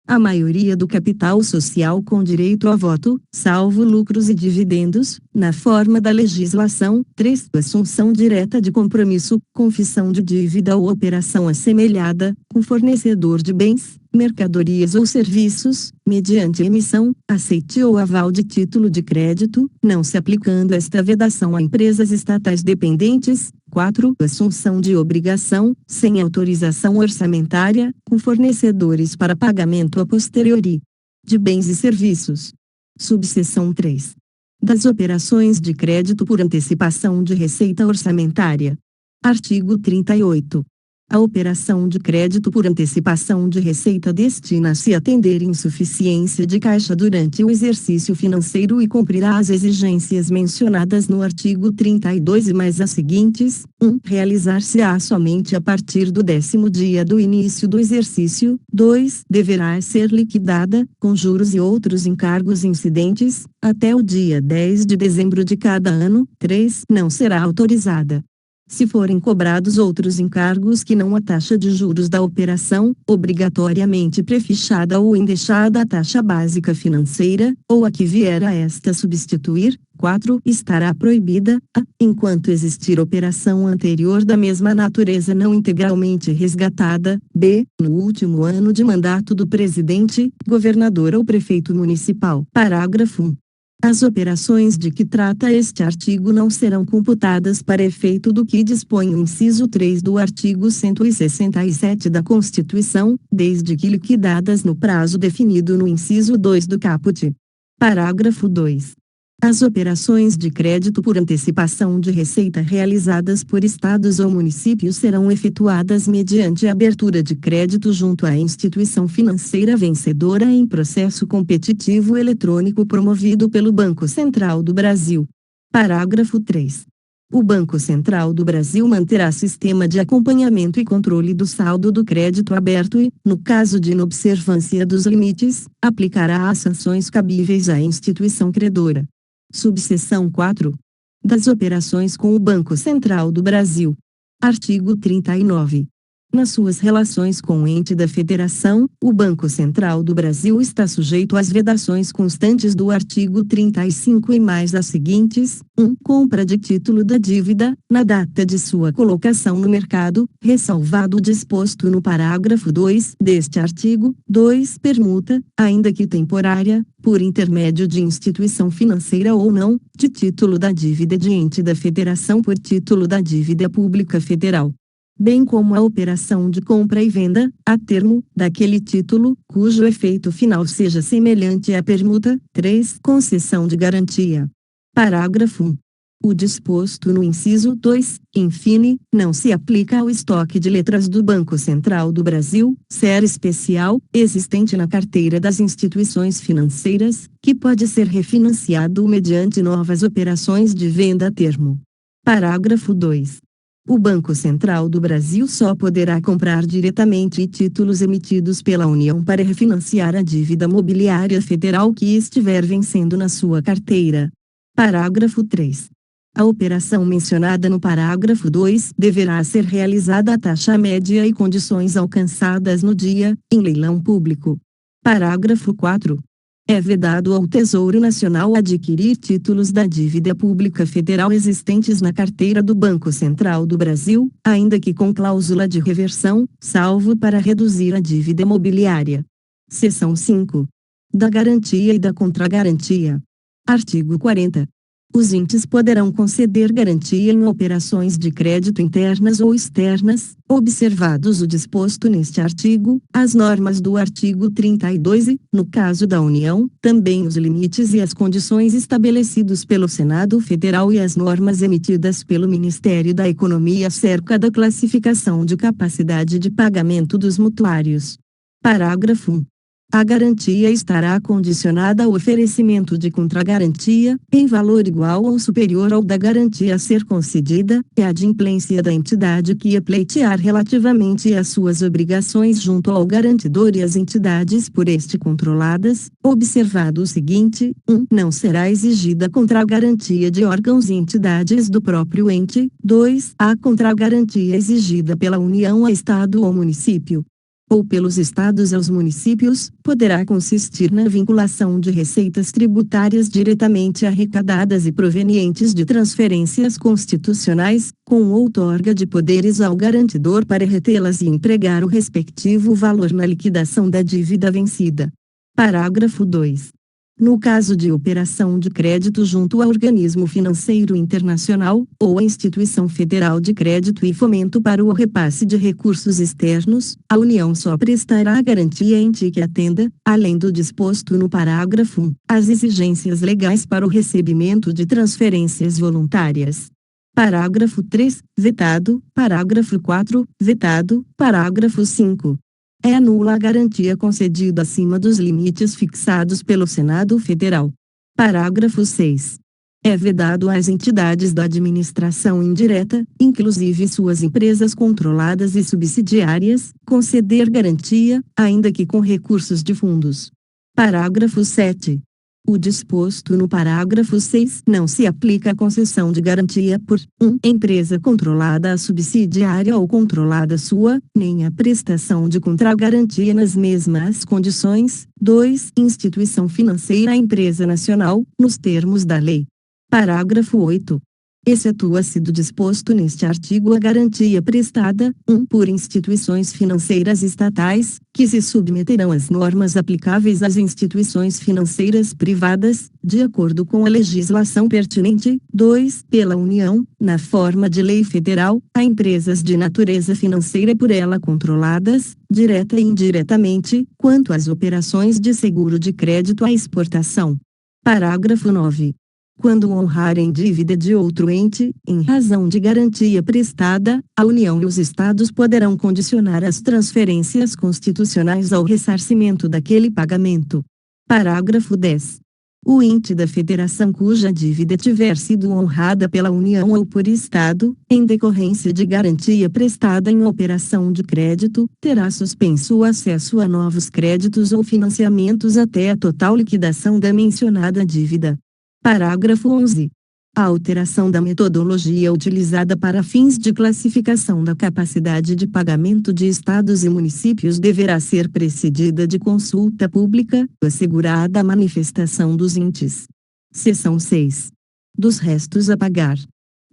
a maioria do capital social com direito a voto, salvo lucros e dividendos, na forma da legislação. 3. Assunção direta de compromisso, confissão de dívida ou operação assemelhada, com fornecedor de bens, mercadorias ou serviços, mediante emissão, aceite ou aval de título de crédito, não se aplicando esta vedação a empresas estatais dependentes. 4. Assunção de obrigação, sem autorização orçamentária, com fornecedores para pagamento a posteriori, de bens e serviços. Subseção 3. Das operações de crédito por antecipação de receita orçamentária. Artigo 38. A operação de crédito por antecipação de receita destina-se a atender insuficiência de caixa durante o exercício financeiro e cumprirá as exigências mencionadas no artigo 32 e mais as seguintes: 1. Realizar-se-á somente a partir do 10º dia do início do exercício. 2. Deverá ser liquidada, com juros e outros encargos incidentes, até o dia 10 de dezembro de cada ano. 3. Não será autorizada, se forem cobrados outros encargos que não a taxa de juros da operação, obrigatoriamente prefichada ou indexada à taxa básica financeira, ou a que vier a esta substituir. 4. Estará proibida, a, enquanto existir operação anterior da mesma natureza não integralmente resgatada, b, no último ano de mandato do presidente, governador ou prefeito municipal. Parágrafo 1. As operações de que trata este artigo não serão computadas para efeito do que dispõe o inciso 3 do artigo 167 da Constituição, desde que liquidadas no prazo definido no inciso 2 do caput. Parágrafo 2. As operações de crédito por antecipação de receita realizadas por estados ou municípios serão efetuadas mediante a abertura de crédito junto à instituição financeira vencedora em processo competitivo eletrônico promovido pelo Banco Central do Brasil. Parágrafo 3. O Banco Central do Brasil manterá sistema de acompanhamento e controle do saldo do crédito aberto e, no caso de inobservância dos limites, aplicará as sanções cabíveis à instituição credora. Subseção 4. Das operações com o Banco Central do Brasil. Artigo 39. Nas suas relações com o ente da Federação, o Banco Central do Brasil está sujeito às vedações constantes do artigo 35 e mais as seguintes: 1. Compra de título da dívida, na data de sua colocação no mercado, ressalvado o disposto no parágrafo 2 deste artigo. 2. Permuta, ainda que temporária, por intermédio de instituição financeira ou não, de título da dívida de ente da Federação por título da dívida pública federal, bem como a operação de compra e venda, a termo, daquele título, cujo efeito final seja semelhante à permuta. 3. Concessão de garantia. Parágrafo 1. O disposto no inciso 2, infine, não se aplica ao estoque de letras do Banco Central do Brasil, série especial, existente na carteira das instituições financeiras, que pode ser refinanciado mediante novas operações de venda a termo. Parágrafo 2. O Banco Central do Brasil só poderá comprar diretamente títulos emitidos pela União para refinanciar a dívida mobiliária federal que estiver vencendo na sua carteira. Parágrafo 3. A operação mencionada no parágrafo 2 deverá ser realizada à taxa média e condições alcançadas no dia, em leilão público. Parágrafo 4. É vedado ao Tesouro Nacional adquirir títulos da dívida pública federal existentes na carteira do Banco Central do Brasil, ainda que com cláusula de reversão, salvo para reduzir a dívida mobiliária. Seção 5. Da garantia e da contragarantia. Artigo 40. Os entes poderão conceder garantia em operações de crédito internas ou externas, observados o disposto neste artigo, as normas do artigo 32 e, no caso da União, também os limites e as condições estabelecidos pelo Senado Federal e as normas emitidas pelo Ministério da Economia acerca da classificação de capacidade de pagamento dos mutuários. Parágrafo 1. A garantia estará condicionada ao oferecimento de contragarantia, em valor igual ou superior ao da garantia a ser concedida, e à adimplência da entidade que a pleitear relativamente às suas obrigações junto ao garantidor e às entidades por este controladas, observado o seguinte: 1. Não será exigida contragarantia de órgãos e entidades do próprio ente. 2. A contragarantia exigida pela União a Estado ou município, ou pelos estados aos municípios, poderá consistir na vinculação de receitas tributárias diretamente arrecadadas e provenientes de transferências constitucionais, com outorga de poderes ao garantidor para retê-las e empregar o respectivo valor na liquidação da dívida vencida. Parágrafo 2. No caso de operação de crédito junto a organismo financeiro internacional, ou a instituição federal de crédito e fomento para o repasse de recursos externos, a União só prestará a garantia ente que atenda, além do disposto no parágrafo 1, às exigências legais para o recebimento de transferências voluntárias. Parágrafo 3, vetado. Parágrafo 4, vetado. Parágrafo 5. É nula a garantia concedida acima dos limites fixados pelo Senado Federal. Parágrafo 6. É vedado às entidades da administração indireta, inclusive suas empresas controladas e subsidiárias, conceder garantia, ainda que com recursos de fundos. Parágrafo 7. O disposto no parágrafo 6 não se aplica à concessão de garantia por 1. Empresa controlada a subsidiária ou controlada sua, nem à prestação de contragarantia nas mesmas condições. 2. Instituição financeira empresa nacional, nos termos da lei. Parágrafo 8. Excetua-se do disposto neste artigo a garantia prestada, 1. por instituições financeiras estatais, que se submeterão às normas aplicáveis às instituições financeiras privadas, de acordo com a legislação pertinente, 2. pela União, na forma de lei federal, a empresas de natureza financeira por ela controladas, direta e indiretamente, quanto às operações de seguro de crédito à exportação. Parágrafo 9. Quando honrarem dívida de outro ente, em razão de garantia prestada, a União e os Estados poderão condicionar as transferências constitucionais ao ressarcimento daquele pagamento. Parágrafo 10. O ente da Federação cuja dívida tiver sido honrada pela União ou por Estado, em decorrência de garantia prestada em operação de crédito, terá suspenso o acesso a novos créditos ou financiamentos até a total liquidação da mencionada dívida. Parágrafo 11. A alteração da metodologia utilizada para fins de classificação da capacidade de pagamento de estados e municípios deverá ser precedida de consulta pública, assegurada a manifestação dos entes. Seção 6. Dos restos a pagar.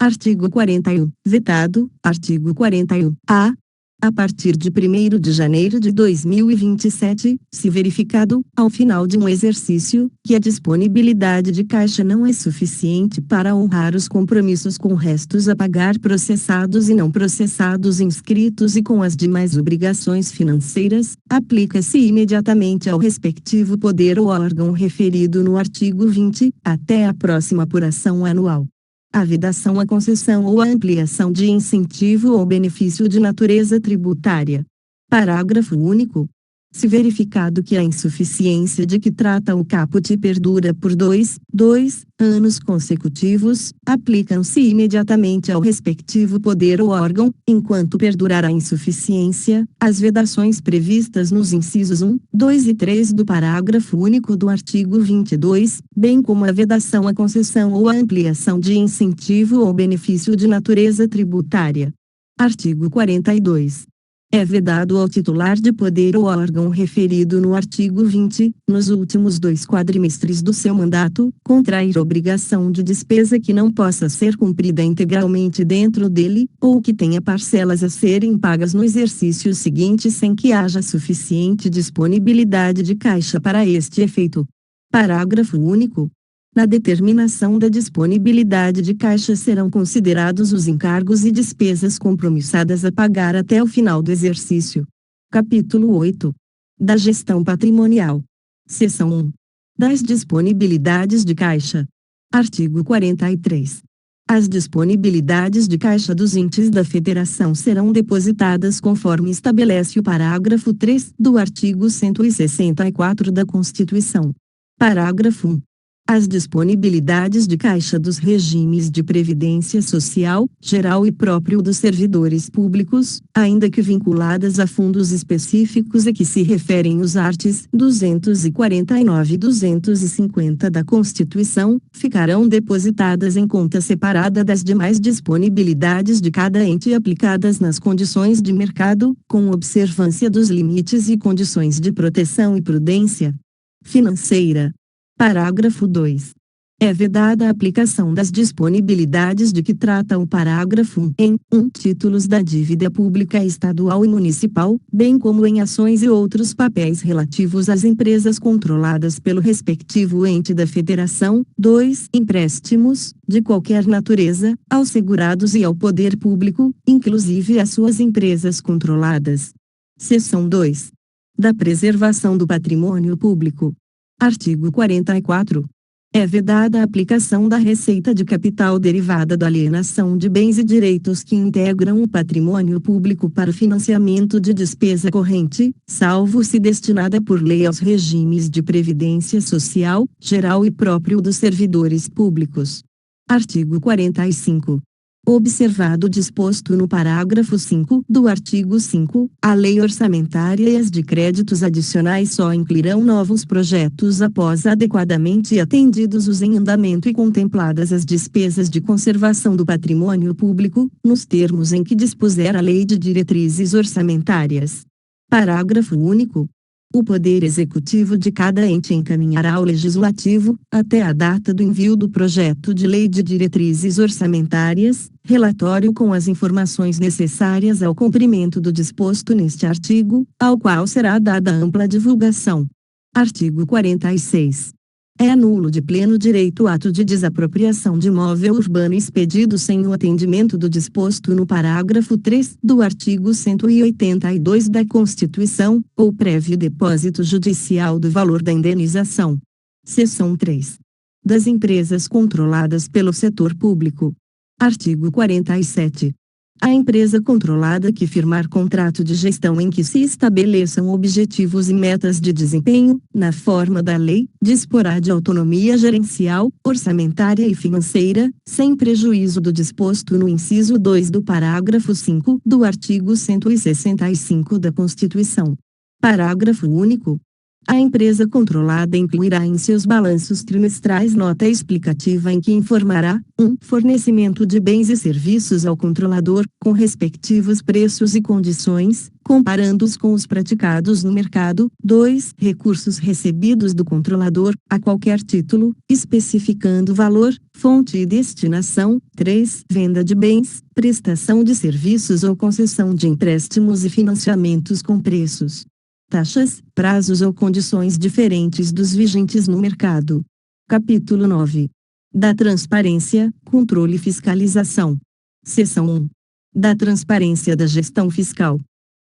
Artigo 41. Vetado. Artigo 41-A. A partir de 1º de janeiro de 2027, se verificado, ao final de um exercício, que a disponibilidade de caixa não é suficiente para honrar os compromissos com restos a pagar processados e não processados inscritos e com as demais obrigações financeiras, aplica-se imediatamente ao respectivo poder ou órgão referido no artigo 20, até a próxima apuração anual. A vedação à concessão ou à ampliação de incentivo ou benefício de natureza tributária. Parágrafo único. Se verificado que a insuficiência de que trata o caput perdura por 2 anos consecutivos, aplicam-se imediatamente ao respectivo poder ou órgão, enquanto perdurar a insuficiência, as vedações previstas nos incisos 1, 2 e 3 do parágrafo único do artigo 22, bem como a vedação à concessão ou à ampliação de incentivo ou benefício de natureza tributária. Artigo 42. É vedado ao titular de poder ou órgão referido no artigo 20, nos últimos 2 quadrimestres do seu mandato, contrair obrigação de despesa que não possa ser cumprida integralmente dentro dele, ou que tenha parcelas a serem pagas no exercício seguinte sem que haja suficiente disponibilidade de caixa para este efeito. Parágrafo único. Na determinação da disponibilidade de caixa serão considerados os encargos e despesas compromissadas a pagar até o final do exercício. Capítulo 8. Da gestão patrimonial. Seção 1. Das disponibilidades de caixa. Artigo 43. As disponibilidades de caixa dos entes da Federação serão depositadas conforme estabelece o parágrafo 3 do artigo 164 da Constituição. Parágrafo 1. As disponibilidades de caixa dos regimes de previdência social, geral e próprio dos servidores públicos, ainda que vinculadas a fundos específicos a que se referem os arts. 249 e 250 da Constituição, ficarão depositadas em conta separada das demais disponibilidades de cada ente aplicadas nas condições de mercado, com observância dos limites e condições de proteção e prudência financeira. Parágrafo 2. É vedada a aplicação das disponibilidades de que trata o parágrafo 1 em 1. Títulos da dívida pública estadual e municipal, bem como em ações e outros papéis relativos às empresas controladas pelo respectivo ente da Federação. 2. Empréstimos, de qualquer natureza, aos segurados e ao poder público, inclusive às suas empresas controladas. Seção 2. Da preservação do patrimônio público. Artigo 44. É vedada a aplicação da receita de capital derivada da alienação de bens e direitos que integram o patrimônio público para financiamento de despesa corrente, salvo se destinada por lei aos regimes de previdência social, geral e próprio dos servidores públicos. Artigo 45. Observado o disposto no parágrafo 5 do artigo 5, a lei orçamentária e as de créditos adicionais só incluirão novos projetos após adequadamente atendidos os em andamento e contempladas as despesas de conservação do patrimônio público, nos termos em que dispuser a Lei de Diretrizes Orçamentárias. Parágrafo único. O Poder Executivo de cada ente encaminhará ao Legislativo, até a data do envio do projeto de Lei de Diretrizes Orçamentárias, relatório com as informações necessárias ao cumprimento do disposto neste artigo, ao qual será dada ampla divulgação. Artigo 46. É nulo de pleno direito o ato de desapropriação de imóvel urbano expedido sem o atendimento do disposto no parágrafo 3 do artigo 182 da Constituição, ou prévio depósito judicial do valor da indenização. Seção 3. Das empresas controladas pelo setor público. Artigo 47. A empresa controlada que firmar contrato de gestão em que se estabeleçam objetivos e metas de desempenho, na forma da lei, disporá de autonomia gerencial, orçamentária e financeira, sem prejuízo do disposto no inciso 2 do parágrafo 5 do artigo 165 da Constituição. Parágrafo único. A empresa controlada incluirá em seus balanços trimestrais nota explicativa em que informará: 1. Fornecimento de bens e serviços ao controlador, com respectivos preços e condições, comparando-os com os praticados no mercado. 2. Recursos recebidos do controlador, a qualquer título, especificando valor, fonte e destinação. 3. Venda de bens, prestação de serviços ou concessão de empréstimos e financiamentos com preços, taxas, prazos ou condições diferentes dos vigentes no mercado. Capítulo 9. Da transparência, controle e fiscalização. Seção 1. Da transparência da gestão fiscal.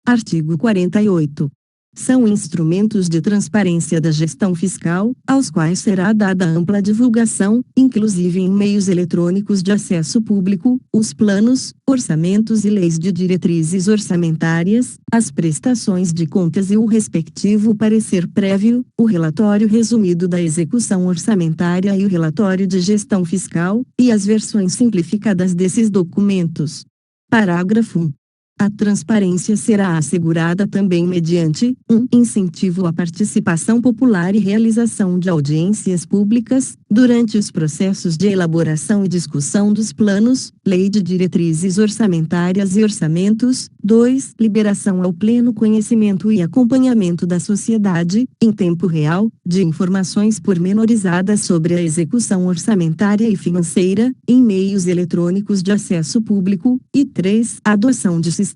Artigo 48. São instrumentos de transparência da gestão fiscal, aos quais será dada ampla divulgação, inclusive em meios eletrônicos de acesso público, os planos, orçamentos e leis de diretrizes orçamentárias, as prestações de contas e o respectivo parecer prévio, o relatório resumido da execução orçamentária e o relatório de gestão fiscal, e as versões simplificadas desses documentos. Parágrafo 1. A transparência será assegurada também mediante 1. Incentivo à participação popular e realização de audiências públicas, durante os processos de elaboração e discussão dos planos, lei de diretrizes orçamentárias e orçamentos. 2. Liberação ao pleno conhecimento e acompanhamento da sociedade, em tempo real, de informações pormenorizadas sobre a execução orçamentária e financeira, em meios eletrônicos de acesso público. E 3. Adoção de sistema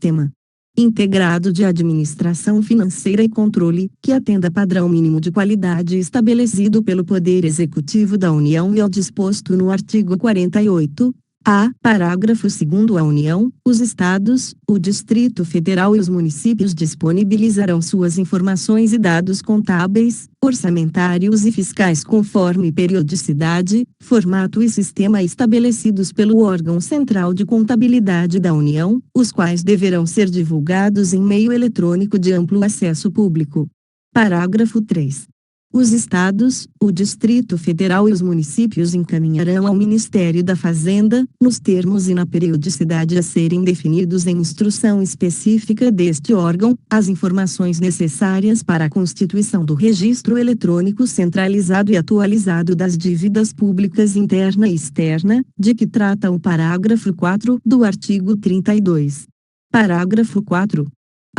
integrado de administração financeira e controle, que atenda padrão mínimo de qualidade estabelecido pelo Poder Executivo da União e ao disposto no artigo 48. A. Parágrafo 2º. A União, os Estados, o Distrito Federal e os municípios disponibilizarão suas informações e dados contábeis, orçamentários e fiscais conforme periodicidade, formato e sistema estabelecidos pelo órgão central de contabilidade da União, os quais deverão ser divulgados em meio eletrônico de amplo acesso público. Parágrafo 3. Os Estados, o Distrito Federal e os municípios encaminharão ao Ministério da Fazenda, nos termos e na periodicidade a serem definidos em instrução específica deste órgão, as informações necessárias para a constituição do registro eletrônico centralizado e atualizado das dívidas públicas interna e externa, de que trata o parágrafo 4 do artigo 32. Parágrafo 4.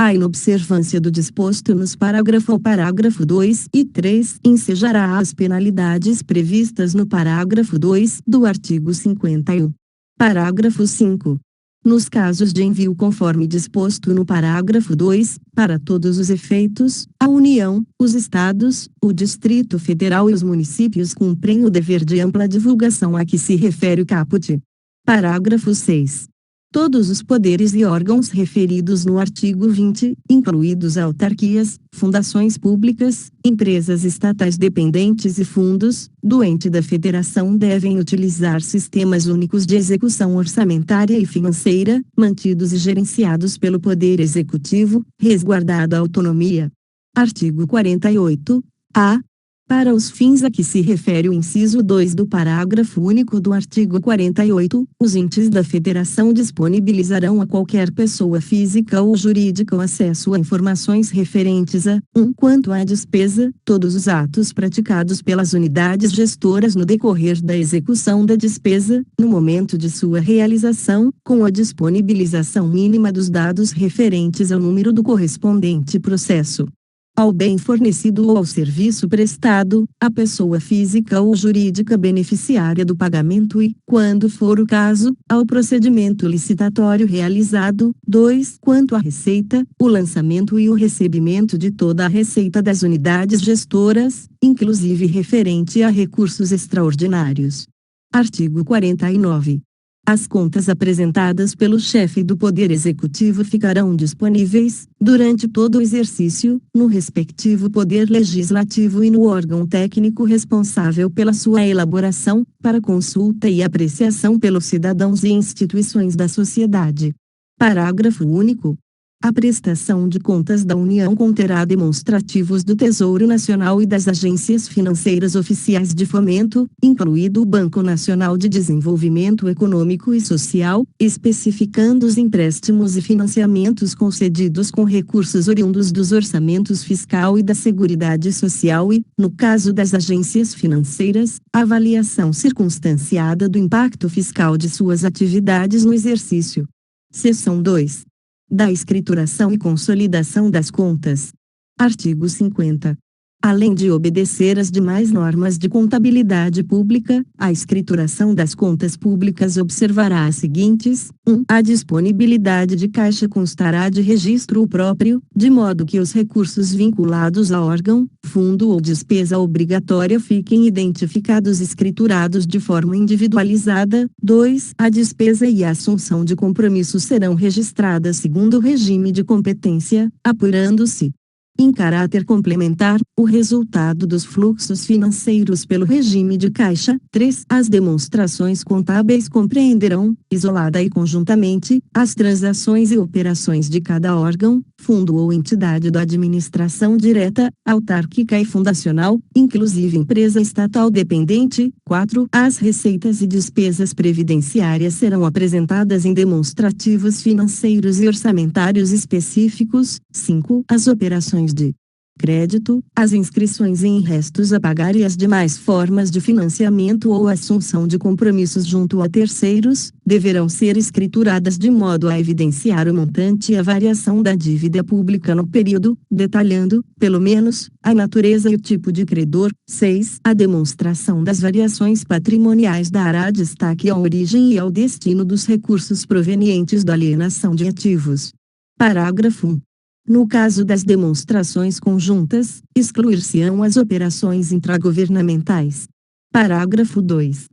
A inobservância do disposto nos parágrafo 2 e 3 ensejará as penalidades previstas no parágrafo 2 do artigo 51. Parágrafo 5. Nos casos de envio conforme disposto no parágrafo 2, para todos os efeitos, a União, os Estados, o Distrito Federal e os municípios cumprem o dever de ampla divulgação a que se refere o caput. Parágrafo 6. Todos os poderes e órgãos referidos no artigo 20, incluídos autarquias, fundações públicas, empresas estatais dependentes e fundos, do ente da federação devem utilizar sistemas únicos de execução orçamentária e financeira, mantidos e gerenciados pelo Poder Executivo, resguardada a autonomia. Artigo 48. A. Para os fins a que se refere o inciso 2 do parágrafo único do artigo 48, os entes da Federação disponibilizarão a qualquer pessoa física ou jurídica o acesso a informações referentes a: 1. Quanto à despesa, todos os atos praticados pelas unidades gestoras no decorrer da execução da despesa, no momento de sua realização, com a disponibilização mínima dos dados referentes ao número do correspondente processo. ao bem fornecido ou ao serviço prestado, à pessoa física ou jurídica beneficiária do pagamento e, quando for o caso, ao procedimento licitatório realizado. 2. Quanto à receita, o lançamento e o recebimento de toda a receita das unidades gestoras, inclusive referente a recursos extraordinários. Artigo 49. As contas apresentadas pelo chefe do Poder Executivo ficarão disponíveis, durante todo o exercício, no respectivo Poder Legislativo e no órgão técnico responsável pela sua elaboração, para consulta e apreciação pelos cidadãos e instituições da sociedade. Parágrafo único. A prestação de contas da União conterá demonstrativos do Tesouro Nacional e das agências financeiras oficiais de fomento, incluído o Banco Nacional de Desenvolvimento Econômico e Social, especificando os empréstimos e financiamentos concedidos com recursos oriundos dos orçamentos fiscal e da Seguridade Social e, no caso das agências financeiras, a avaliação circunstanciada do impacto fiscal de suas atividades no exercício. Seção 2. Da escrituração e consolidação das contas. Artigo 50. Além de obedecer às demais normas de contabilidade pública, a escrituração das contas públicas observará as seguintes: 1. A disponibilidade de caixa constará de registro próprio, de modo que os recursos vinculados a órgão, fundo ou despesa obrigatória fiquem identificados e escriturados de forma individualizada. 2. A despesa e a assunção de compromissos serão registradas segundo o regime de competência, apurando-se, em caráter complementar, o resultado dos fluxos financeiros pelo regime de caixa. 3. As demonstrações contábeis compreenderão, isolada e conjuntamente, as transações e operações de cada órgão, fundo ou entidade da administração direta, autárquica e fundacional, inclusive empresa estatal dependente. 4. As receitas e despesas previdenciárias serão apresentadas em demonstrativos financeiros e orçamentários específicos. 5. As operações de crédito, as inscrições em restos a pagar e as demais formas de financiamento ou assunção de compromissos junto a terceiros, deverão ser escrituradas de modo a evidenciar o montante e a variação da dívida pública no período, detalhando, pelo menos, a natureza e o tipo de credor. 6. A demonstração das variações patrimoniais dará destaque à origem e ao destino dos recursos provenientes da alienação de ativos. Parágrafo 1. No caso das demonstrações conjuntas, excluir-se-ão as operações intragovernamentais. Parágrafo 2.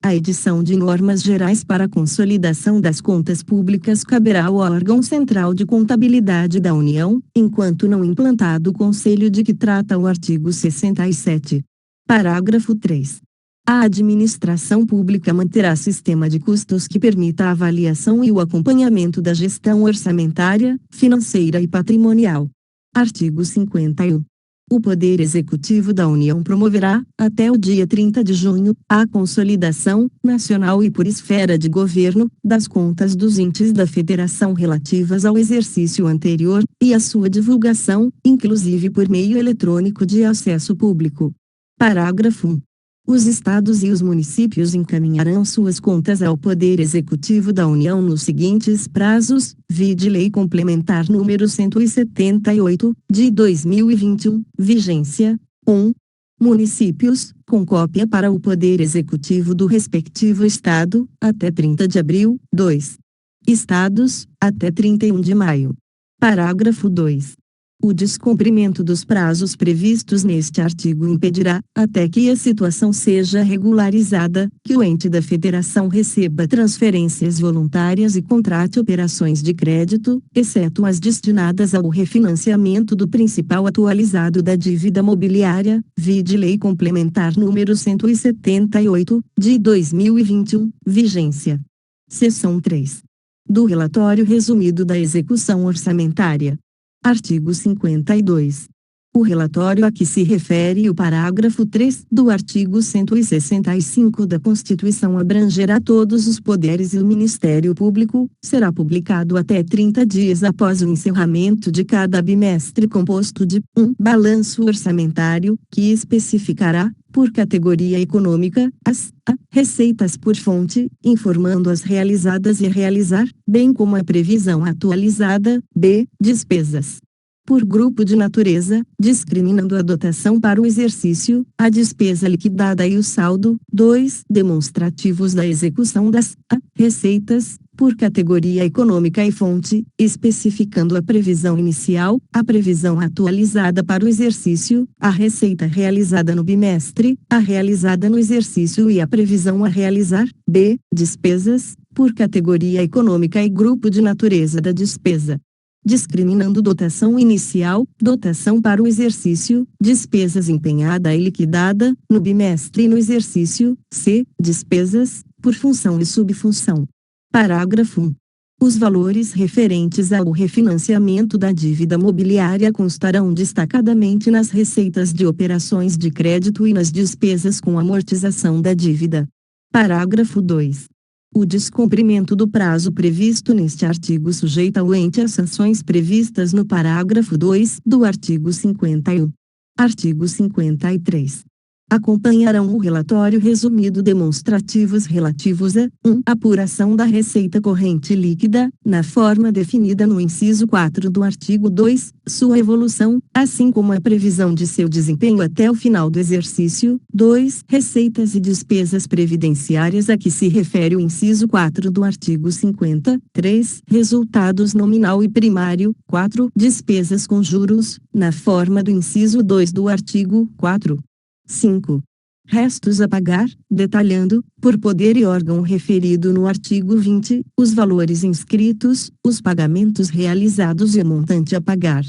A edição de normas gerais para a consolidação das contas públicas caberá ao órgão central de contabilidade da União, enquanto não implantado o conselho de que trata o artigo 67. Parágrafo 3. A administração pública manterá sistema de custos que permita a avaliação e o acompanhamento da gestão orçamentária, financeira e patrimonial. Artigo 51. O Poder Executivo da União promoverá, até o dia 30 de junho, a consolidação, nacional e por esfera de governo, das contas dos entes da Federação relativas ao exercício anterior, e a sua divulgação, inclusive por meio eletrônico de acesso público. Parágrafo 1. Os estados e os municípios encaminharão suas contas ao Poder Executivo da União nos seguintes prazos, vide Lei Complementar número 178, de 2021, vigência. 1. Municípios, com cópia para o Poder Executivo do respectivo estado, até 30 de abril. 2. Estados, até 31 de maio. Parágrafo 2. O descumprimento dos prazos previstos neste artigo impedirá, até que a situação seja regularizada, que o ente da federação receba transferências voluntárias e contrate operações de crédito, exceto as destinadas ao refinanciamento do principal atualizado da dívida mobiliária, vide Lei Complementar número 178, de 2021, vigência. Seção 3. Do relatório resumido da execução orçamentária. Artigo 52. O relatório a que se refere o parágrafo 3 do artigo 165 da Constituição abrangerá todos os poderes e o Ministério Público, será publicado até 30 dias após o encerramento de cada bimestre composto de 1. Balanço orçamentário, que especificará, por categoria econômica, as receitas por fonte, informando as realizadas e a realizar, bem como a previsão atualizada. B. Despesas. por grupo de natureza, discriminando a dotação para o exercício, a despesa liquidada e o saldo. 2. Demonstrativos da execução das receitas, por categoria econômica e fonte, especificando a previsão inicial, a previsão atualizada para o exercício, a receita realizada no bimestre, a realizada no exercício e a previsão a realizar. B. Despesas, por categoria econômica e grupo de natureza da despesa, discriminando dotação inicial, dotação para o exercício, despesas empenhada e liquidada, no bimestre e no exercício. C. Despesas, por função e subfunção. Parágrafo 1. Os valores referentes ao refinanciamento da dívida mobiliária constarão destacadamente nas receitas de operações de crédito e nas despesas com amortização da dívida. Parágrafo 2. O descumprimento do prazo previsto neste artigo sujeita-o às sanções previstas no parágrafo 2 do artigo 51. Artigo 53. Acompanharão o relatório resumido demonstrativos relativos a 1. Apuração da receita corrente líquida, na forma definida no inciso 4 do artigo 2, sua evolução, assim como a previsão de seu desempenho até o final do exercício. 2. Receitas e despesas previdenciárias a que se refere o inciso 4 do artigo 50. 3. Resultados nominal e primário. 4. Despesas com juros, na forma do inciso 2 do artigo 4. 5. Restos a pagar, detalhando, por poder e órgão referido no artigo 20, os valores inscritos, os pagamentos realizados e o montante a pagar.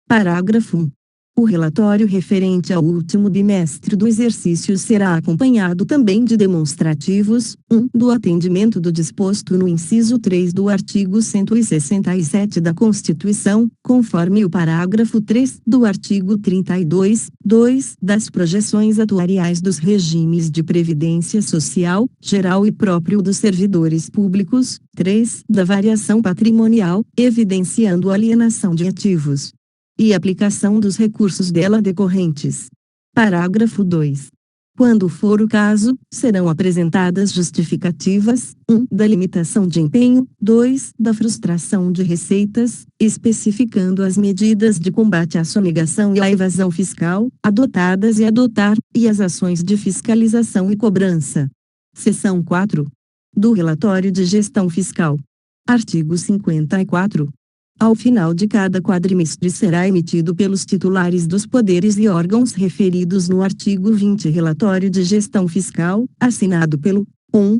Parágrafo 1. O relatório referente ao último bimestre do exercício será acompanhado também de demonstrativos, 1. Do atendimento do disposto no inciso 3 do artigo 167 da Constituição, conforme o parágrafo 3 do artigo 32, 2. Das projeções atuariais dos regimes de previdência social, geral e próprio dos servidores públicos. 3. Da variação patrimonial, evidenciando alienação de ativos e aplicação dos recursos dela decorrentes. Parágrafo 2. Quando for o caso, serão apresentadas justificativas, 1. Da limitação de empenho, 2. Da frustração de receitas, especificando as medidas de combate à sonegação e à evasão fiscal, adotadas e adotar, e as ações de fiscalização e cobrança. Seção 4. Do relatório de gestão fiscal. Artigo 54. Ao final de cada quadrimestre será emitido pelos titulares dos poderes e órgãos referidos no artigo 20 relatório de gestão fiscal, assinado pelo 1.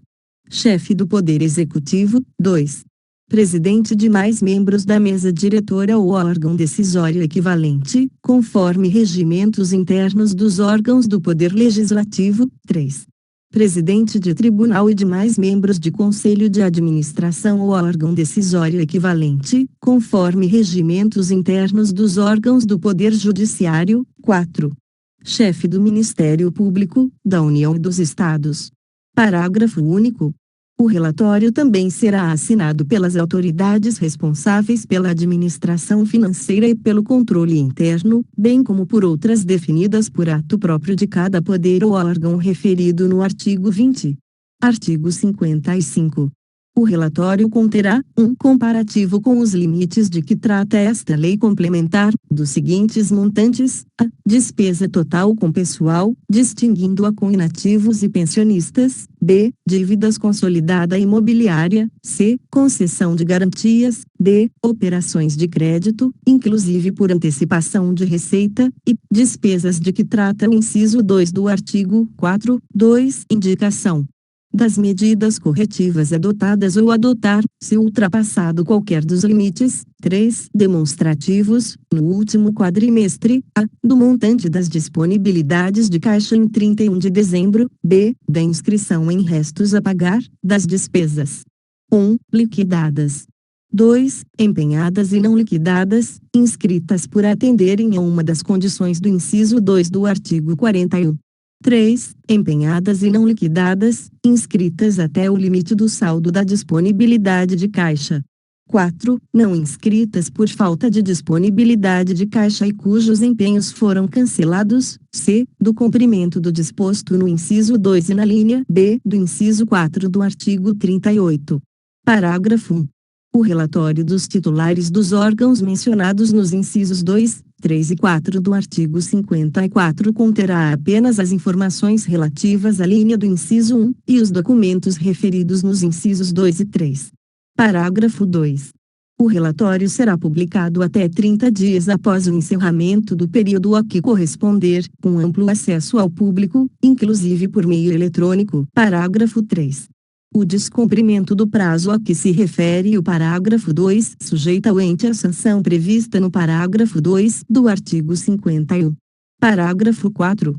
Chefe do Poder Executivo, 2. Presidente de mais membros da mesa diretora ou órgão decisório equivalente, conforme regimentos internos dos órgãos do Poder Legislativo, 3. Presidente de tribunal e demais membros de conselho de administração ou órgão decisório equivalente, conforme regimentos internos dos órgãos do Poder Judiciário. 4. Chefe do Ministério Público, da União e dos Estados. Parágrafo único. O relatório também será assinado pelas autoridades responsáveis pela administração financeira e pelo controle interno, bem como por outras definidas por ato próprio de cada poder ou órgão referido no artigo 20. Artigo 55. O relatório conterá, 1. Comparativo com os limites de que trata esta lei complementar, dos seguintes montantes: a. Despesa total com pessoal, distinguindo-a com inativos e pensionistas. B. Dívidas consolidada imobiliária. C. Concessão de garantias. D. Operações de crédito, inclusive por antecipação de receita. E. Despesas de que trata o inciso 2 do artigo 4. 2. Indicação das medidas corretivas adotadas ou adotar, se ultrapassado qualquer dos limites. 3. Demonstrativos, no último quadrimestre, a. Do montante das disponibilidades de caixa em 31 de dezembro, b. Da inscrição em restos a pagar, das despesas 1. Liquidadas. 2. Empenhadas e não liquidadas, inscritas por atenderem a uma das condições do inciso 2 do artigo 41. 3. Empenhadas e não liquidadas, inscritas até o limite do saldo da disponibilidade de caixa. 4. Não inscritas por falta de disponibilidade de caixa e cujos empenhos foram cancelados. C. Do cumprimento do disposto no inciso 2 e na linha B do inciso 4 do artigo 38. Parágrafo 1. O relatório dos titulares dos órgãos mencionados nos incisos 2, 3 e 4 do artigo 54 conterá apenas as informações relativas à linha do inciso 1, e os documentos referidos nos incisos 2 e 3. Parágrafo 2. O relatório será publicado até 30 dias após o encerramento do período a que corresponder, com amplo acesso ao público, inclusive por meio eletrônico. Parágrafo 3. O descumprimento do prazo a que se refere o parágrafo 2 sujeita o ente à sanção prevista no parágrafo 2 do artigo 51. Parágrafo 4.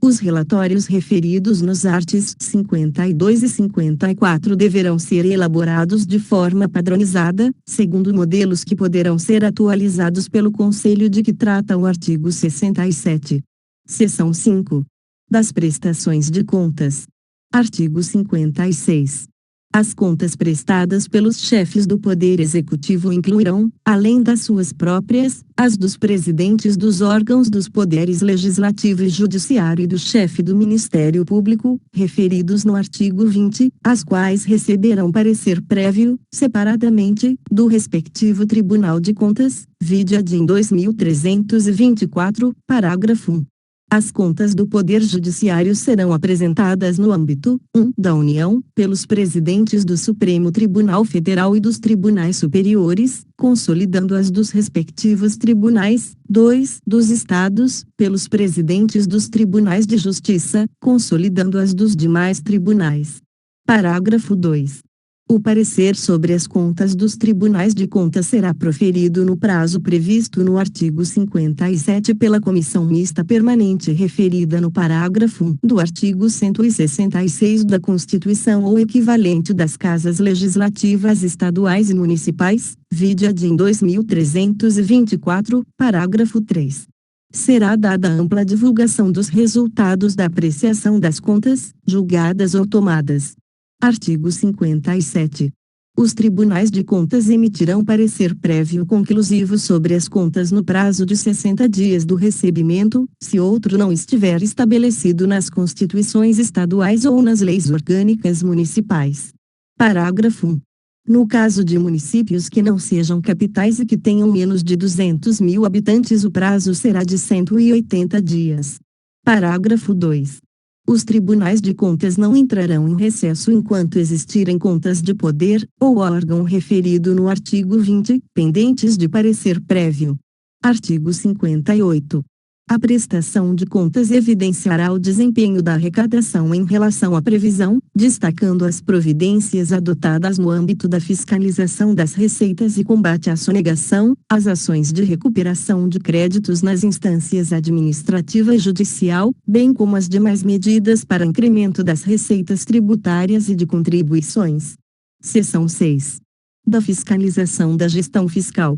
Os relatórios referidos nos artigos 52 e 54 deverão ser elaborados de forma padronizada, segundo modelos que poderão ser atualizados pelo Conselho de que trata o artigo 67. Seção 5. Das prestações de contas. Artigo 56. As contas prestadas pelos chefes do Poder Executivo incluirão, além das suas próprias, as dos presidentes dos órgãos dos poderes legislativo e judiciário e do chefe do Ministério Público, referidos no artigo 20, as quais receberão parecer prévio, separadamente, do respectivo Tribunal de Contas, vide ADIM 2324, parágrafo 1. As contas do Poder Judiciário serão apresentadas no âmbito 1. Da União, pelos presidentes do Supremo Tribunal Federal e dos Tribunais Superiores, consolidando as dos respectivos tribunais; 2. Dos Estados, pelos presidentes dos Tribunais de Justiça, consolidando as dos demais tribunais. Parágrafo 2. O parecer sobre as contas dos tribunais de contas será proferido no prazo previsto no artigo 57 pela Comissão Mista Permanente referida no parágrafo 1 do artigo 166 da Constituição ou equivalente das Casas Legislativas Estaduais e Municipais, vide ADIM 2324, parágrafo 3. Será dada ampla divulgação dos resultados da apreciação das contas, julgadas ou tomadas. Artigo 57. Os tribunais de contas emitirão parecer prévio conclusivo sobre as contas no prazo de 60 dias do recebimento, se outro não estiver estabelecido nas constituições estaduais ou nas leis orgânicas municipais. Parágrafo 1. No caso de municípios que não sejam capitais e que tenham menos de 200.000 habitantes, o prazo será de 180 dias. Parágrafo 2. Os tribunais de contas não entrarão em recesso enquanto existirem contas de poder, ou órgão referido no artigo 20, pendentes de parecer prévio. Artigo 58. A prestação de contas evidenciará o desempenho da arrecadação em relação à previsão, destacando as providências adotadas no âmbito da fiscalização das receitas e combate à sonegação, as ações de recuperação de créditos nas instâncias administrativa e judicial, bem como as demais medidas para incremento das receitas tributárias e de contribuições. Seção 6. Da fiscalização da gestão fiscal.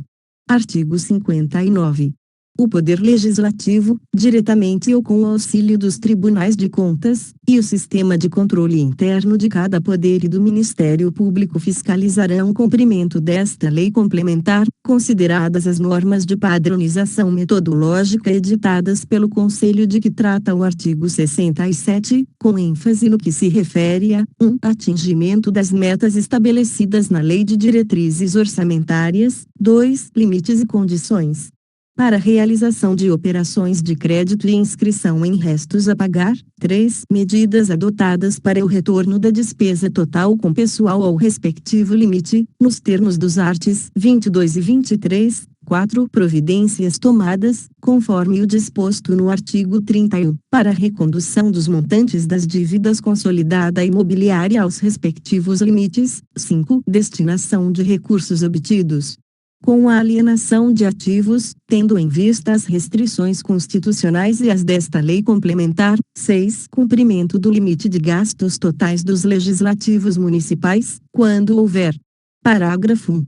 Artigo 59. O Poder Legislativo, diretamente ou com o auxílio dos tribunais de contas, e o sistema de controle interno de cada poder e do Ministério Público fiscalizarão o cumprimento desta lei complementar, consideradas as normas de padronização metodológica editadas pelo Conselho de que trata o artigo 67, com ênfase no que se refere a 1. Atingimento das metas estabelecidas na Lei de Diretrizes Orçamentárias, 2. Limites e condições para a realização de operações de crédito e inscrição em restos a pagar; 3. Medidas adotadas para o retorno da despesa total com pessoal ao respectivo limite, nos termos dos artigos 22 e 23. 4. Providências tomadas, conforme o disposto no artigo 31, para a recondução dos montantes das dívidas consolidada imobiliária aos respectivos limites. 5. Destinação de recursos obtidos com a alienação de ativos, tendo em vista as restrições constitucionais e as desta lei complementar. 6. Cumprimento do limite de gastos totais dos legislativos municipais, quando houver. Parágrafo 1.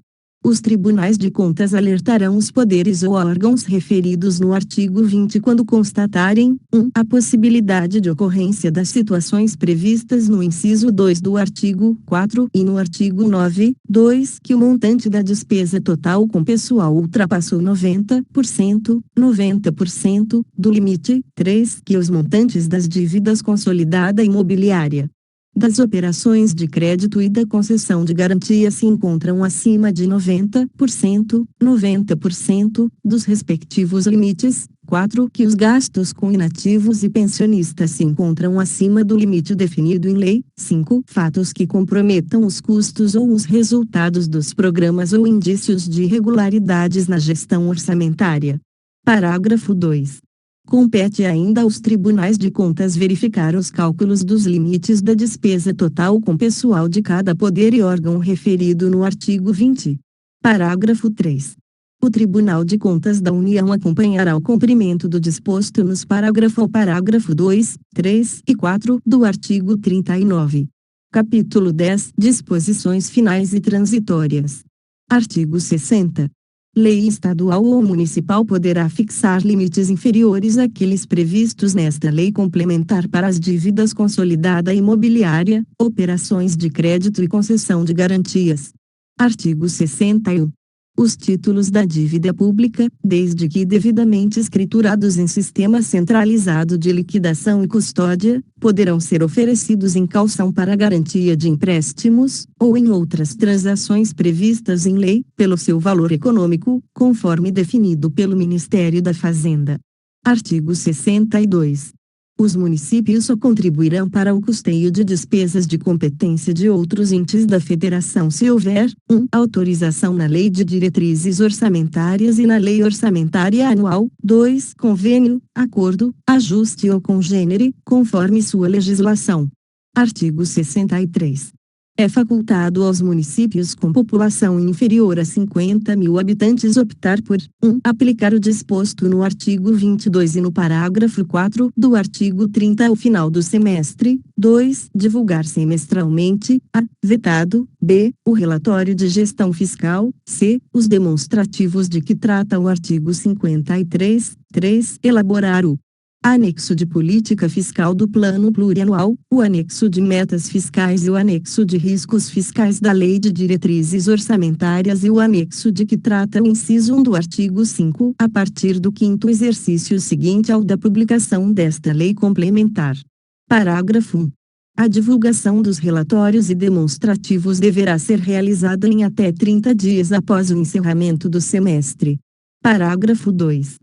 Os tribunais de contas alertarão os poderes ou órgãos referidos no artigo 20 quando constatarem 1. A possibilidade de ocorrência das situações previstas no inciso 2 do artigo 4 e no artigo 9. 2. Que o montante da despesa total com pessoal ultrapassou 90% do limite. 3. Que os montantes das dívidas consolidada imobiliária das operações de crédito e da concessão de garantia se encontram acima de 90% dos respectivos limites. 4. Que os gastos com inativos e pensionistas se encontram acima do limite definido em lei. 5. Fatos que comprometam os custos ou os resultados dos programas ou indícios de irregularidades na gestão orçamentária. Parágrafo 2. Compete ainda aos tribunais de contas verificar os cálculos dos limites da despesa total com pessoal de cada poder e órgão referido no artigo 20. Parágrafo 3. O Tribunal de Contas da União acompanhará o cumprimento do disposto nos parágrafo 2, 3 e 4 do artigo 39. Capítulo 10. Disposições finais e transitórias. Artigo 60. Lei estadual ou municipal poderá fixar limites inferiores àqueles previstos nesta lei complementar para as dívidas consolidada imobiliária, operações de crédito e concessão de garantias. Artigo 61. Os títulos da dívida pública, desde que devidamente escriturados em sistema centralizado de liquidação e custódia, poderão ser oferecidos em calção para garantia de empréstimos, ou em outras transações previstas em lei, pelo seu valor econômico, conforme definido pelo Ministério da Fazenda. Artigo 62. Os municípios só contribuirão para o custeio de despesas de competência de outros entes da Federação se houver 1. Autorização na Lei de Diretrizes Orçamentárias e na Lei Orçamentária Anual, 2. Convênio, acordo, ajuste ou congênere, conforme sua legislação. Artigo 63. É facultado aos municípios com população inferior a 50.000 habitantes optar por 1. Aplicar o disposto no artigo 22 e no parágrafo 4 do artigo 30 ao final do semestre. 2. Divulgar semestralmente a. Vetado. B. O relatório de gestão fiscal. C. Os demonstrativos de que trata o artigo 53. 3. Elaborar o anexo de política fiscal do Plano Plurianual, o anexo de metas fiscais e o anexo de riscos fiscais da Lei de Diretrizes Orçamentárias e o anexo de que trata o inciso 1 do artigo 5, a partir do 5º exercício seguinte ao da publicação desta lei complementar. Parágrafo 1. A divulgação dos relatórios e demonstrativos deverá ser realizada em até 30 dias após o encerramento do semestre. Parágrafo 2.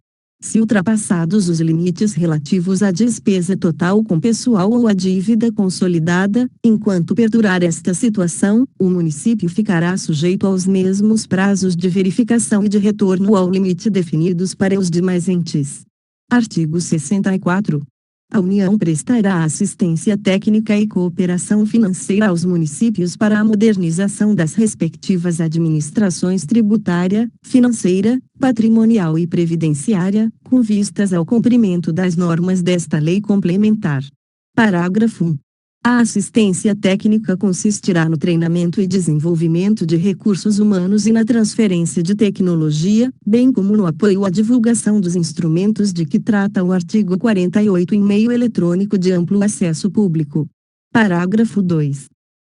Se ultrapassados os limites relativos à despesa total com pessoal ou à dívida consolidada, enquanto perdurar esta situação, o município ficará sujeito aos mesmos prazos de verificação e de retorno ao limite definidos para os demais entes. Artigo 64. A União prestará assistência técnica e cooperação financeira aos municípios para a modernização das respectivas administrações tributária, financeira, patrimonial e previdenciária, com vistas ao cumprimento das normas desta lei complementar. Parágrafo 1. A assistência técnica consistirá no treinamento e desenvolvimento de recursos humanos e na transferência de tecnologia, bem como no apoio à divulgação dos instrumentos de que trata o artigo 48 em meio eletrônico de amplo acesso público. Parágrafo 2.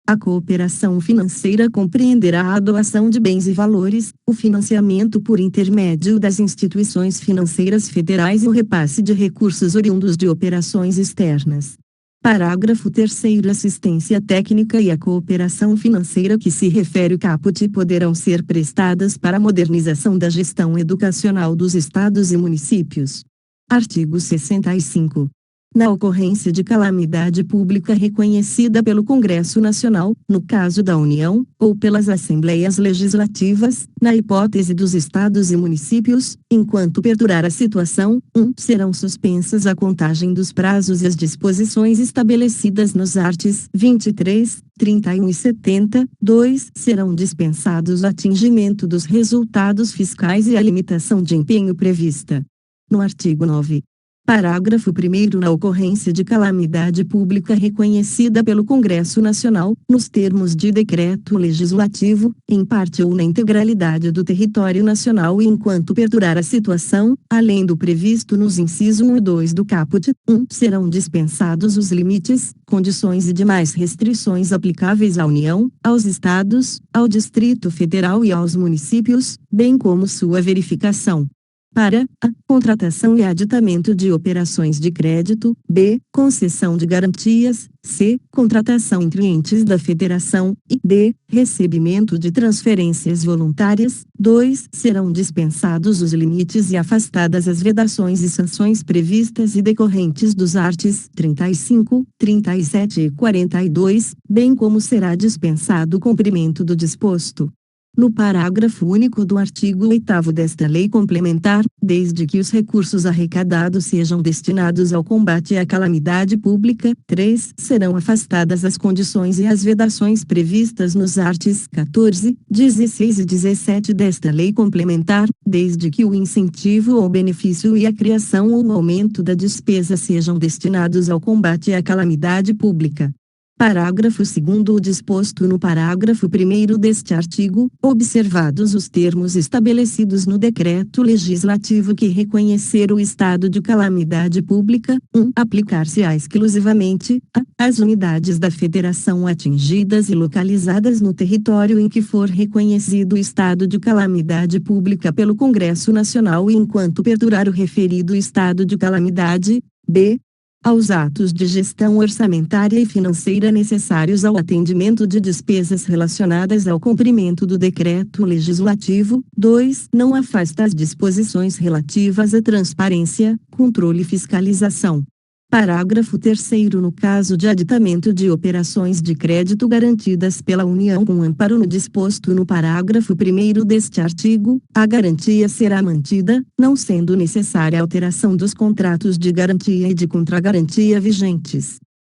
A cooperação financeira compreenderá a doação de bens e valores, o financiamento por intermédio das instituições financeiras federais e o repasse de recursos oriundos de operações externas. Parágrafo 3º. Assistência técnica e a cooperação financeira que se refere ao caput poderão ser prestadas para a modernização da gestão educacional dos estados e municípios. Artigo 65. Na ocorrência de calamidade pública reconhecida pelo Congresso Nacional, no caso da União, ou pelas Assembleias Legislativas, na hipótese dos estados e municípios, enquanto perdurar a situação, 1. Serão suspensas a contagem dos prazos e as disposições estabelecidas nos arts. 23, 31 e 70. 2. Serão dispensados o atingimento dos resultados fiscais e a limitação de empenho prevista no artigo 9. Parágrafo 1º. Na ocorrência de calamidade pública reconhecida pelo Congresso Nacional, nos termos de decreto legislativo, em parte ou na integralidade do território nacional e enquanto perdurar a situação, além do previsto nos incisos 1 e 2 do caput, 1. Serão dispensados os limites, condições e demais restrições aplicáveis à União, aos Estados, ao Distrito Federal e aos municípios, bem como sua verificação. para a. Contratação e aditamento de operações de crédito, b. Concessão de garantias, c. Contratação entre entes da Federação, e d. Recebimento de transferências voluntárias. 2. Serão dispensados os limites e afastadas as vedações e sanções previstas e decorrentes dos arts. 35, 37 e 42, bem como será dispensado o cumprimento do disposto no parágrafo único do artigo 8º desta lei complementar, desde que os recursos arrecadados sejam destinados ao combate à calamidade pública. 3. Serão afastadas as condições e as vedações previstas nos arts. 14, 16 e 17 desta lei complementar, desde que o incentivo ou benefício e a criação ou o aumento da despesa sejam destinados ao combate à calamidade pública. Parágrafo 2º. O disposto no parágrafo 1º deste artigo, observados os termos estabelecidos no decreto legislativo que reconhecer o estado de calamidade pública, 1. Aplicar-se-á exclusivamente às unidades da Federação atingidas e localizadas no território em que for reconhecido o estado de calamidade pública pelo Congresso Nacional e enquanto perdurar o referido estado de calamidade. B. Aos atos de gestão orçamentária e financeira necessários ao atendimento de despesas relacionadas ao cumprimento do decreto legislativo. 2. Não afasta as disposições relativas à transparência, controle e fiscalização. Parágrafo 3º. No caso de aditamento de operações de crédito garantidas pela União com amparo no disposto no parágrafo 1º deste artigo, a garantia será mantida, não sendo necessária alteração dos contratos de garantia e de contragarantia vigentes.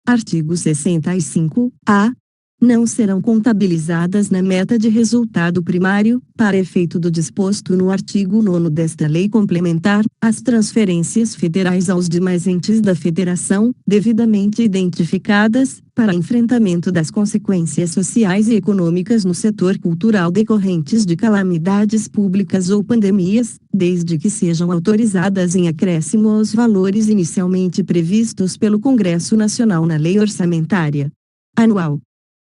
Artigo 65-A. Não serão contabilizadas na meta de resultado primário, para efeito do disposto no artigo 9º desta lei complementar, as transferências federais aos demais entes da Federação, devidamente identificadas, para enfrentamento das consequências sociais e econômicas no setor cultural decorrentes de calamidades públicas ou pandemias, desde que sejam autorizadas em acréscimo aos valores inicialmente previstos pelo Congresso Nacional na Lei Orçamentária Anual.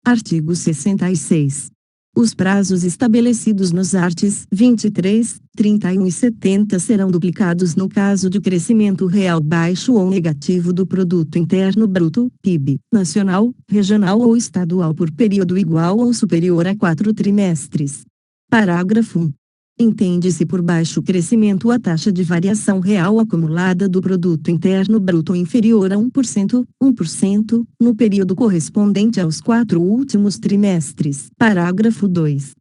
Artigo 66. Os prazos estabelecidos nos arts. 23, 31 e 70 serão duplicados no caso de crescimento real baixo ou negativo do Produto Interno Bruto, PIB, nacional, regional ou estadual por período igual ou superior a 4 trimestres. Parágrafo 1. Entende-se por baixo crescimento a taxa de variação real acumulada do Produto Interno Bruto inferior a 1%, no período correspondente aos 4 últimos trimestres. Parágrafo 2.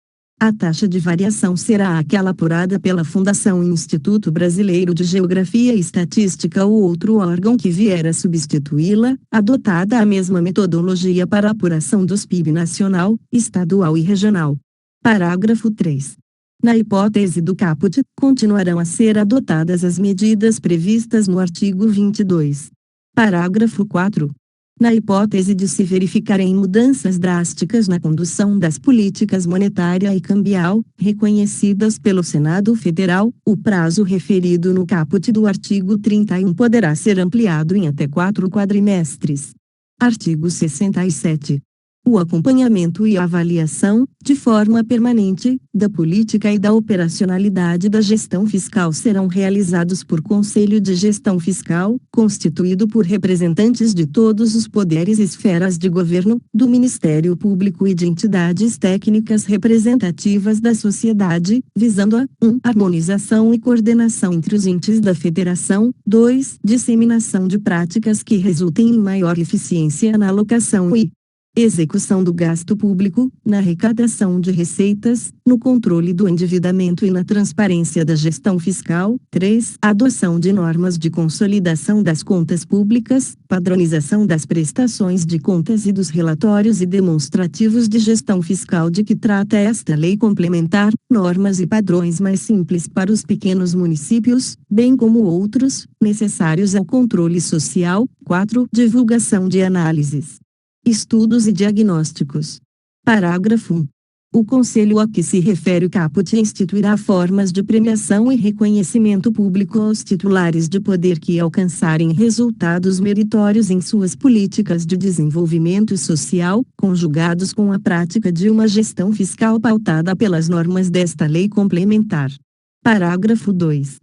A taxa de variação será aquela apurada pela Fundação Instituto Brasileiro de Geografia e Estatística ou outro órgão que vier a substituí-la, adotada a mesma metodologia para a apuração dos PIB nacional, estadual e regional. Parágrafo 3. Na hipótese do caput, continuarão a ser adotadas as medidas previstas no artigo 22. Parágrafo 4. Na hipótese de se verificarem mudanças drásticas na condução das políticas monetária e cambial, reconhecidas pelo Senado Federal, o prazo referido no caput do artigo 31 poderá ser ampliado em até 4 quadrimestres. Artigo 67. O acompanhamento e a avaliação, de forma permanente, da política e da operacionalidade da gestão fiscal serão realizados por Conselho de Gestão Fiscal, constituído por representantes de todos os poderes e esferas de governo, do Ministério Público e de entidades técnicas representativas da sociedade, visando a 1. Harmonização e coordenação entre os entes da Federação, 2. Disseminação de práticas que resultem em maior eficiência na alocação e execução do gasto público, na arrecadação de receitas, no controle do endividamento e na transparência da gestão fiscal. 3. Adoção de normas de consolidação das contas públicas, padronização das prestações de contas e dos relatórios e demonstrativos de gestão fiscal de que trata esta lei complementar, normas e padrões mais simples para os pequenos municípios, bem como outros, necessários ao controle social. 4. Divulgação de análises, estudos e diagnósticos. Parágrafo 1. O Conselho a que se refere o caput instituirá formas de premiação e reconhecimento público aos titulares de poder que alcançarem resultados meritórios em suas políticas de desenvolvimento social, conjugados com a prática de uma gestão fiscal pautada pelas normas desta lei complementar. Parágrafo 2.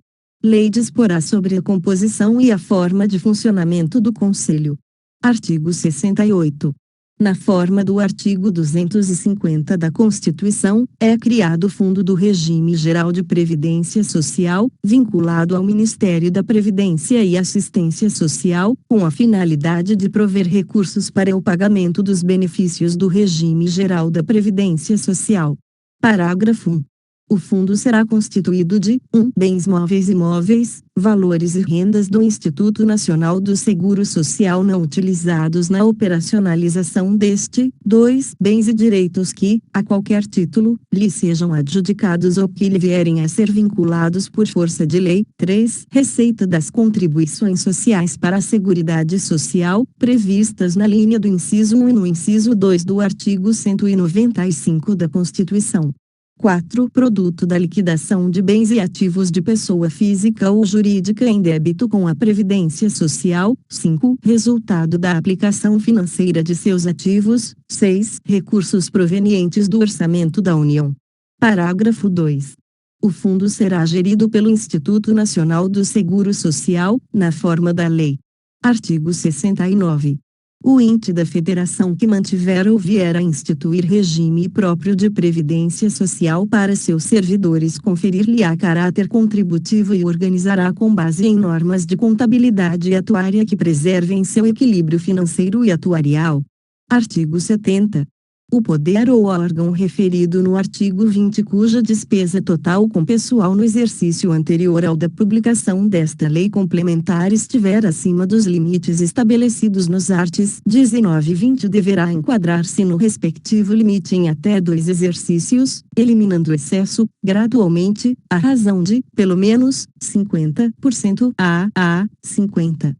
Lei disporá sobre a composição e a forma de funcionamento do Conselho. Artigo 68. Na forma do artigo 250 da Constituição, é criado o Fundo do Regime Geral de Previdência Social, vinculado ao Ministério da Previdência e Assistência Social, com a finalidade de prover recursos para o pagamento dos benefícios do regime geral da Previdência Social. Parágrafo 1. O fundo será constituído de 1. Bens móveis e imóveis, valores e rendas do Instituto Nacional do Seguro Social não utilizados na operacionalização deste. 2. Bens e direitos que, a qualquer título, lhe sejam adjudicados ou que lhe vierem a ser vinculados por força de lei. 3. Receita das contribuições sociais para a Seguridade Social, previstas na linha do inciso 1 e no inciso 2 do artigo 195 da Constituição. 4. Produto da liquidação de bens e ativos de pessoa física ou jurídica em débito com a Previdência Social. 5. Resultado da aplicação financeira de seus ativos. 6. Recursos provenientes do Orçamento da União. Parágrafo 2. O fundo será gerido pelo Instituto Nacional do Seguro Social, na forma da lei. Artigo 69. O ente da federação que mantiver ou vier a instituir regime próprio de previdência social para seus servidores conferir-lhe-á caráter contributivo e organizará com base em normas de contabilidade e atuária que preservem seu equilíbrio financeiro e atuarial. Artigo 70. O poder ou órgão referido no artigo 20 cuja despesa total com pessoal no exercício anterior ao da publicação desta lei complementar estiver acima dos limites estabelecidos nos arts. 19 e 20 deverá enquadrar-se no respectivo limite em até 2 exercícios, eliminando o excesso, gradualmente, à razão de, pelo menos, 50% a 50%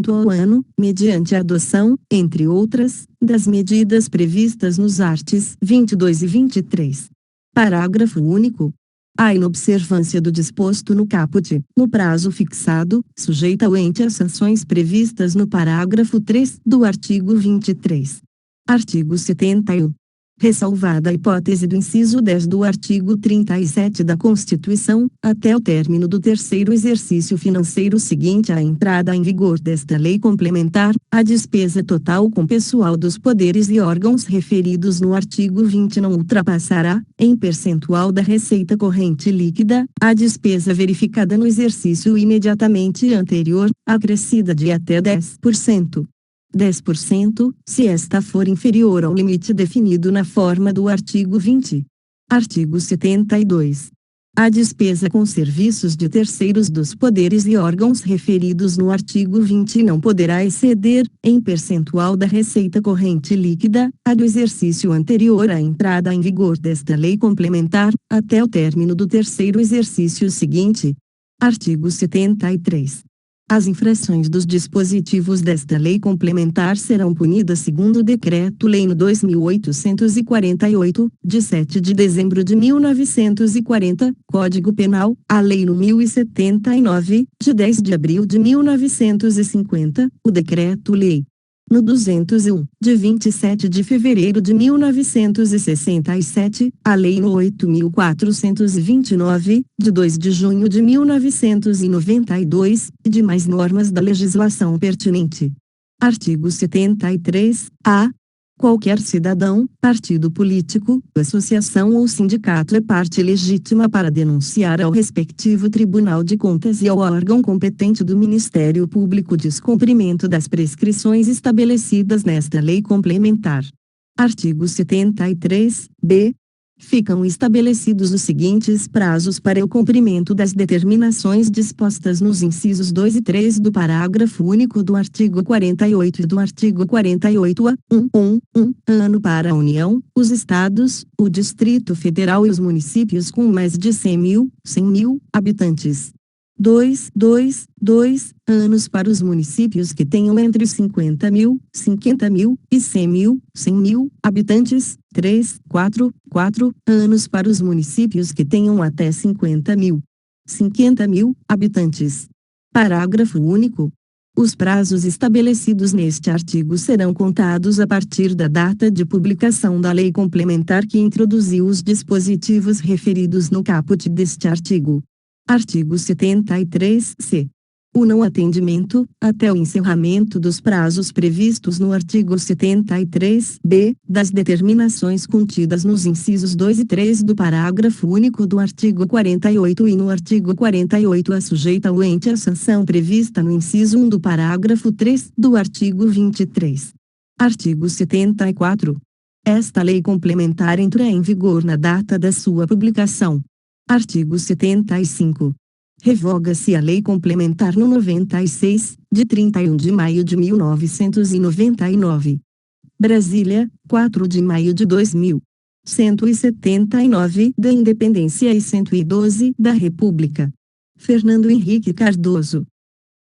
ao ano, mediante a adoção, entre outras, das medidas previstas nos arts. 22 e 23. Parágrafo único. A inobservância do disposto no caput, no prazo fixado, sujeita o ente às sanções previstas no parágrafo 3 do artigo 23. Artigo 71. Ressalvada a hipótese do inciso 10 do artigo 37 da Constituição, até o término do terceiro exercício financeiro seguinte à entrada em vigor desta lei complementar, a despesa total com pessoal dos poderes e órgãos referidos no artigo 20 não ultrapassará, em percentual da receita corrente líquida, a despesa verificada no exercício imediatamente anterior, acrescida de até 10%. 10%, se esta for inferior ao limite definido na forma do artigo 20. Artigo 72. A despesa com serviços de terceiros dos poderes e órgãos referidos no artigo 20 não poderá exceder, em percentual da receita corrente líquida, a do exercício anterior à entrada em vigor desta lei complementar, até o término do terceiro exercício seguinte. Artigo 73. As infrações dos dispositivos desta lei complementar serão punidas segundo o Decreto-Lei nº 2848, de 7 de dezembro de 1940, Código Penal, a Lei nº 1079, de 10 de abril de 1950, o Decreto-Lei no 201, de 27 de fevereiro de 1967, a Lei no 8.429, de 2 de junho de 1992, e demais normas da legislação pertinente. Artigo 73-A. Qualquer cidadão, partido político, associação ou sindicato é parte legítima para denunciar ao respectivo Tribunal de Contas e ao órgão competente do Ministério Público descumprimento das prescrições estabelecidas nesta lei complementar. Artigo 73-B. Ficam estabelecidos os seguintes prazos para o cumprimento das determinações dispostas nos incisos 2 e 3 do parágrafo único do artigo 48 e do artigo 48-A. 1 ano para a União, os Estados, o Distrito Federal e os municípios com mais de 100 mil habitantes. 2 anos para os municípios que tenham entre 50 mil e 100 mil habitantes. 4 anos para os municípios que tenham até 50 mil habitantes. Parágrafo único. Os prazos estabelecidos neste artigo serão contados a partir da data de publicação da lei complementar que introduziu os dispositivos referidos no caput deste artigo. Artigo 73-C. O não atendimento, até o encerramento dos prazos previstos no artigo 73-B, das determinações contidas nos incisos 2 e 3 do parágrafo único do artigo 48 e no artigo 48 sujeita o ente à sanção prevista no inciso 1 do parágrafo 3 do artigo 23. Artigo 74. Esta lei complementar entra em vigor na data da sua publicação. Artigo 75. Revoga-se a Lei Complementar no 96, de 31 de maio de 1999. Brasília, 4 de maio de 2000. 179 da Independência e 112 da República. Fernando Henrique Cardoso.